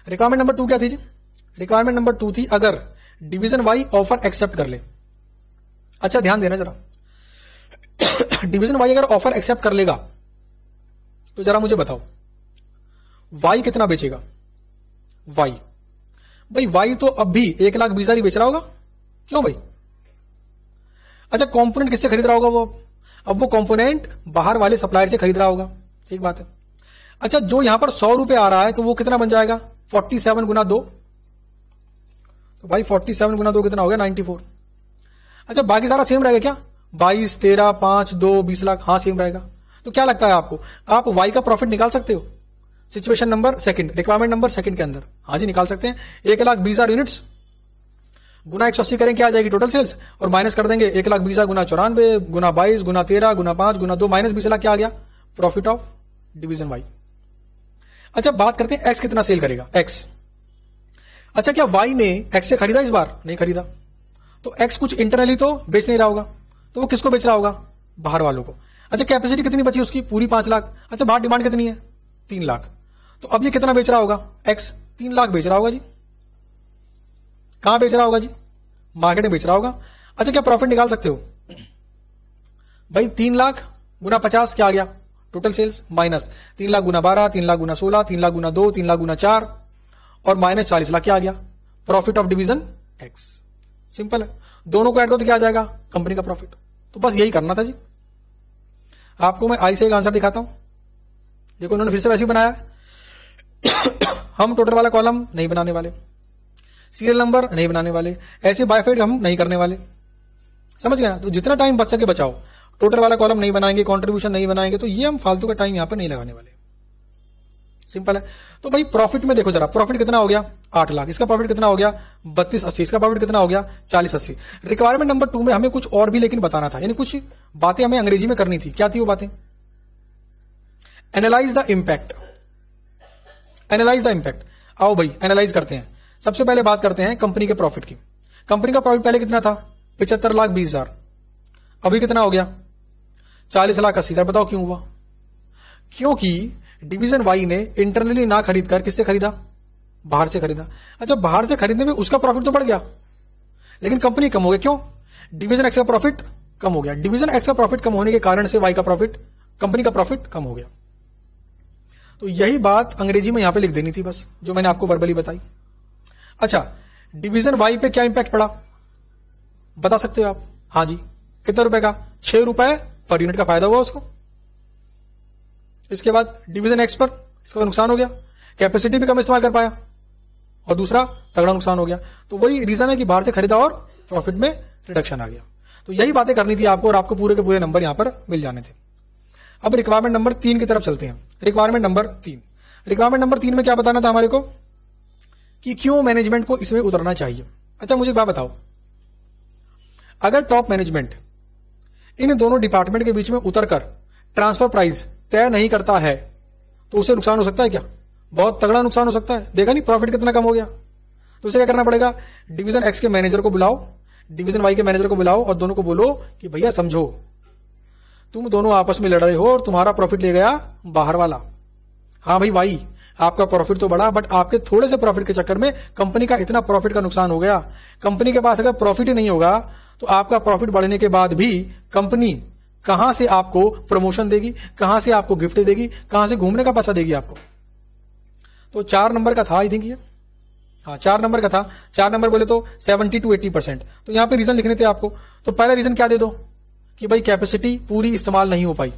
रिक्वायरमेंट नंबर 2 क्या थी जी? रिक्वायरमेंट नंबर 2 थी अगर डिवीजन वाई ऑफर एक्सेप्ट कर ले। अच्छा, ध्यान देना जरा, डिवीजन वाई अगर ऑफर एक्सेप्ट कर लेगा तो जरा मुझे बताओ वाई कितना बेचेगा? वाई भाई, वाई तो अब भी 1,20,000 ही बेच रहा होगा। क्यों भाई? अच्छा, कंपोनेंट किससे खरीद रहा होगा वो? अब वो कंपोनेंट बाहर वाले सप्लायर से खरीद रहा होगा, ठीक बात है। अच्छा, जो यहां पर 100 रुपए आ रहा है तो वो कितना बन जाएगा? 47 गुना 2, तो भाई 47 गुना 2 कितना हो गया? 94। अच्छा, बाकी सारा सेम रहेगा क्या? 22, 13, 5, 2, 20 लाख, हाँ सेम रहेगा। तो क्या लगता है आपको, आप वाई का प्रॉफिट निकाल सकते हो? Situation number second, requirement number second के अंदर, हाँ जी निकाल सकते हैं। 1,20,000 यूनिट्स गुना 180 करें, क्या आ जाएगी? टोटल सेल्स, और माइनस कर देंगे 1,20,000 गुना 94 गुना 22 गुना 13 गुना 5 गुना 2 माइनस 20 लाख, क्या आ गया? Profit of division Y. अच्छा, बात करते हैं एक्स कितना सेल करेगा। एक्स, अच्छा क्या वाई ने एक्स से खरीदा? इस बार नहीं खरीदा, तो एक्स कुछ इंटरनली तो बेच नहीं रहा होगा, तो वो किसको बेच रहा होगा? बाहर वालों को। अच्छा, कैपेसिटी कितनी बची उसकी? पूरी 5 लाख। अच्छा, बाहर डिमांड कितनी है? 3 लाख। तो अब ये कितना बेच रहा होगा? एक्स 3 लाख बेच रहा होगा जी। कहां बेच रहा होगा जी? मार्केट में बेच रहा होगा। अच्छा, क्या प्रॉफिट निकाल सकते हो भाई? 3 लाख गुना 50 क्या आ गया? टोटल सेल्स माइनस 3 लाख गुना 12, 3 लाख गुना 16, 3 लाख गुना 2, 3 लाख गुना 4 और माइनस 40 लाख, क्या आ गया? Profit of division x. Simple है, दोनों को ऐड करो तो क्या आ जाएगा? कंपनी का प्रॉफिट। तो बस यही करना था जी। आपको मैं आई से एक आंसर दिखाता हूं, देखो उन्होंने फिर से वैसे ही बनाया है। हम टोटल वाला कॉलम नहीं बनाने वाले, सीरियल नंबर नहीं बनाने वाले, ऐसे बायफाइड हम नहीं करने वाले, समझ गए ना। तो जितना टाइम बच सके बचाओ, टोटल वाला कॉलम नहीं बनाएंगे, कंट्रीब्यूशन नहीं बनाएंगे, तो ये हम फालतू का टाइम यहां पर नहीं लगाने वाले, सिंपल है। तो भाई प्रॉफिट में देखो जरा, प्रॉफिट कितना हो गया? 8 लाख। इसका प्रॉफिट कितना हो गया? 3280। इसका प्रॉफिट कितना हो गया? 4080। रिक्वायरमेंट नंबर 2 में हमें कुछ और भी लेकिन बताना था, यानी कुछ बातें हमें अंग्रेजी में करनी थी। क्या थी वो बातें? Analyse the impact. Analyse the impact, आओ भाई एनालाइज करते हैं। सबसे पहले बात करते हैं कंपनी के प्रॉफिट की। कंपनी का प्रॉफिट पहले कितना था? 75,20,000। अभी कितना हो गया? 40,80,000। बताओ क्यों हुआ? क्योंकि डिवीजन वाई ने इंटरनली ना खरीद कर किससे खरीदा? बाहर से खरीदा। अच्छा, बाहर से खरीदने में उसका प्रॉफिट तो बढ़ गया, लेकिन कंपनी कम हो गया। क्यों? डिवीजन एक्स का प्रॉफिट कम हो गया। डिवीजन एक्स का प्रॉफिट कम होने के कारण से वाई का प्रॉफिट, कंपनी का प्रॉफिट कम हो गया। तो यही बात अंग्रेजी में यहां पे लिख देनी थी बस, जो मैंने आपको वर्बली बताई। अच्छा, डिवीजन वाई पे क्या इंपैक्ट पड़ा बता सकते हो आप? हाँ जी, कितने रुपए का? 6 रुपए पर यूनिट का फायदा हुआ उसको। इसके बाद डिवीजन एक्स पर इसका नुकसान हो गया, कैपेसिटी भी कम इस्तेमाल कर पाया, और दूसरा तगड़ा नुकसान हो गया। तो वही रीजन है कि बाहर से खरीदा और प्रॉफिट में रिडक्शन आ गया। तो यही बातें करनी थी आपको, और आपको पूरे के पूरे नंबर यहां पर मिल जाने थे। अब रिक्वायरमेंट नंबर 3 की तरफ चलते हैं। रिक्वायरमेंट नंबर 3, रिक्वायरमेंट नंबर 3 में क्या बताना था हमारे को? कि क्यों मैनेजमेंट को इसमें उतरना चाहिए। अच्छा, मुझे एक बात बताओ, अगर टॉप मैनेजमेंट इन दोनों डिपार्टमेंट के बीच में उतरकर ट्रांसफर प्राइस तय नहीं करता है तो उसे नुकसान हो सकता है क्या? बहुत तगड़ा नुकसान हो सकता है। देखा नहीं प्रॉफिट कितना कम हो गया। तो उसे क्या करना पड़ेगा? डिवीजन एक्स के मैनेजर को बुलाओ, डिवीजन वाई के मैनेजर को बुलाओ और दोनों को बोलो कि भैया समझो, तुम दोनों आपस में लड़ रहे हो और तुम्हारा प्रॉफिट ले गया बाहर वाला। हाँ भाई वाई, आपका प्रॉफिट तो बढ़ा, बट आपके थोड़े से प्रॉफिट के चक्कर में कंपनी का इतना प्रॉफिट का नुकसान हो गया। कंपनी के पास अगर प्रॉफिट ही नहीं होगा तो आपका प्रॉफिट बढ़ने के बाद भी कंपनी कहां से आपको प्रमोशन देगी, कहां से आपको गिफ्ट देगी, कहां से घूमने का पैसा देगी आपको। तो 4 नंबर का था आई थिंक ये, हाँ 4 नंबर का था। 4 नंबर बोले तो 70 to 80%। तो यहां पे रीजन लिखने थे आपको, तो पहला रीजन क्या दे दो कि भाई कैपेसिटी पूरी इस्तेमाल नहीं हो पाई।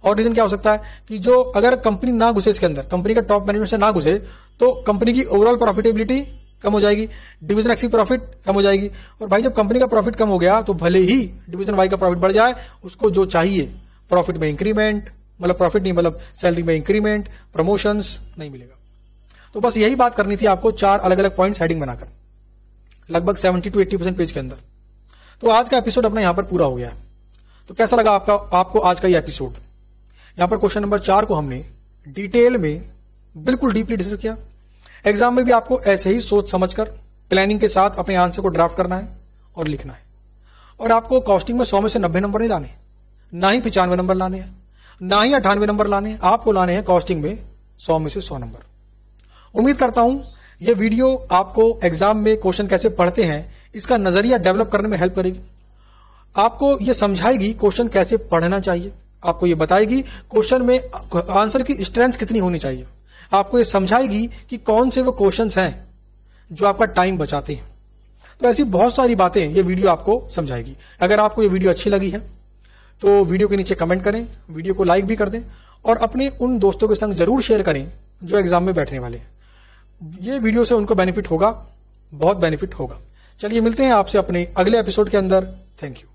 और रीजन क्या हो सकता है कि जो अगर कंपनी ना घुसे इसके अंदर, कंपनी का टॉप मैनेजमेंट से ना घुसे, तो कंपनी की ओवरऑल प्रॉफिटेबिलिटी कम हो जाएगी, डिवीजन एक्स की प्रॉफिट कम हो जाएगी। और भाई जब कंपनी का प्रॉफिट कम हो गया तो भले ही डिवीजन वाई का प्रॉफिट बढ़ जाए, उसको जो चाहिए प्रॉफिट में इंक्रीमेंट, मतलब प्रॉफिट नहीं मतलब सैलरी में इंक्रीमेंट, प्रमोशंस नहीं मिलेगा। तो बस यही बात करनी थी आपको 4 अलग अलग पॉइंट्स हेडिंग बनाकर, लगभग 70 to 80% पेज के अंदर। तो आज का एपिसोड अपना यहां पर पूरा हो गया है। तो कैसा लगा आपको आज का ये एपिसोड? यहां पर क्वेश्चन नंबर 4 को हमने डिटेल में बिल्कुल डीपली डिस्कस किया। एग्जाम में भी आपको ऐसे ही सोच समझकर प्लानिंग के साथ अपने आंसर को ड्राफ्ट करना है और लिखना है। और आपको कॉस्टिंग में 100 में से 90 नंबर नहीं लाने, ना ही 95 नंबर लाने हैं, ना ही 98 नंबर लाने हैं। आपको लाने हैं कॉस्टिंग में 100 में से 100 नंबर। उम्मीद करता हूं यह वीडियो आपको एग्जाम में क्वेश्चन कैसे पढ़ते हैं इसका नजरिया डेवलप करने में हेल्प करेगी। आपको यह समझाएगी क्वेश्चन कैसे पढ़ना चाहिए, आपको यह बताएगी क्वेश्चन में आंसर की स्ट्रेंथ कितनी होनी चाहिए, आपको यह समझाएगी कि कौन से वो क्वेश्चंस हैं जो आपका टाइम बचाते हैं। तो ऐसी बहुत सारी बातें ये वीडियो आपको समझाएगी। अगर आपको ये वीडियो अच्छी लगी है तो वीडियो के नीचे कमेंट करें, वीडियो को लाइक भी कर दें और अपने उन दोस्तों के संग जरूर शेयर करें जो एग्जाम में बैठने वाले हैं। ये वीडियो से उनको बेनिफिट होगा, बहुत बेनिफिट होगा। चलिए मिलते हैं आपसे अपने अगले एपिसोड के अंदर। Thank you.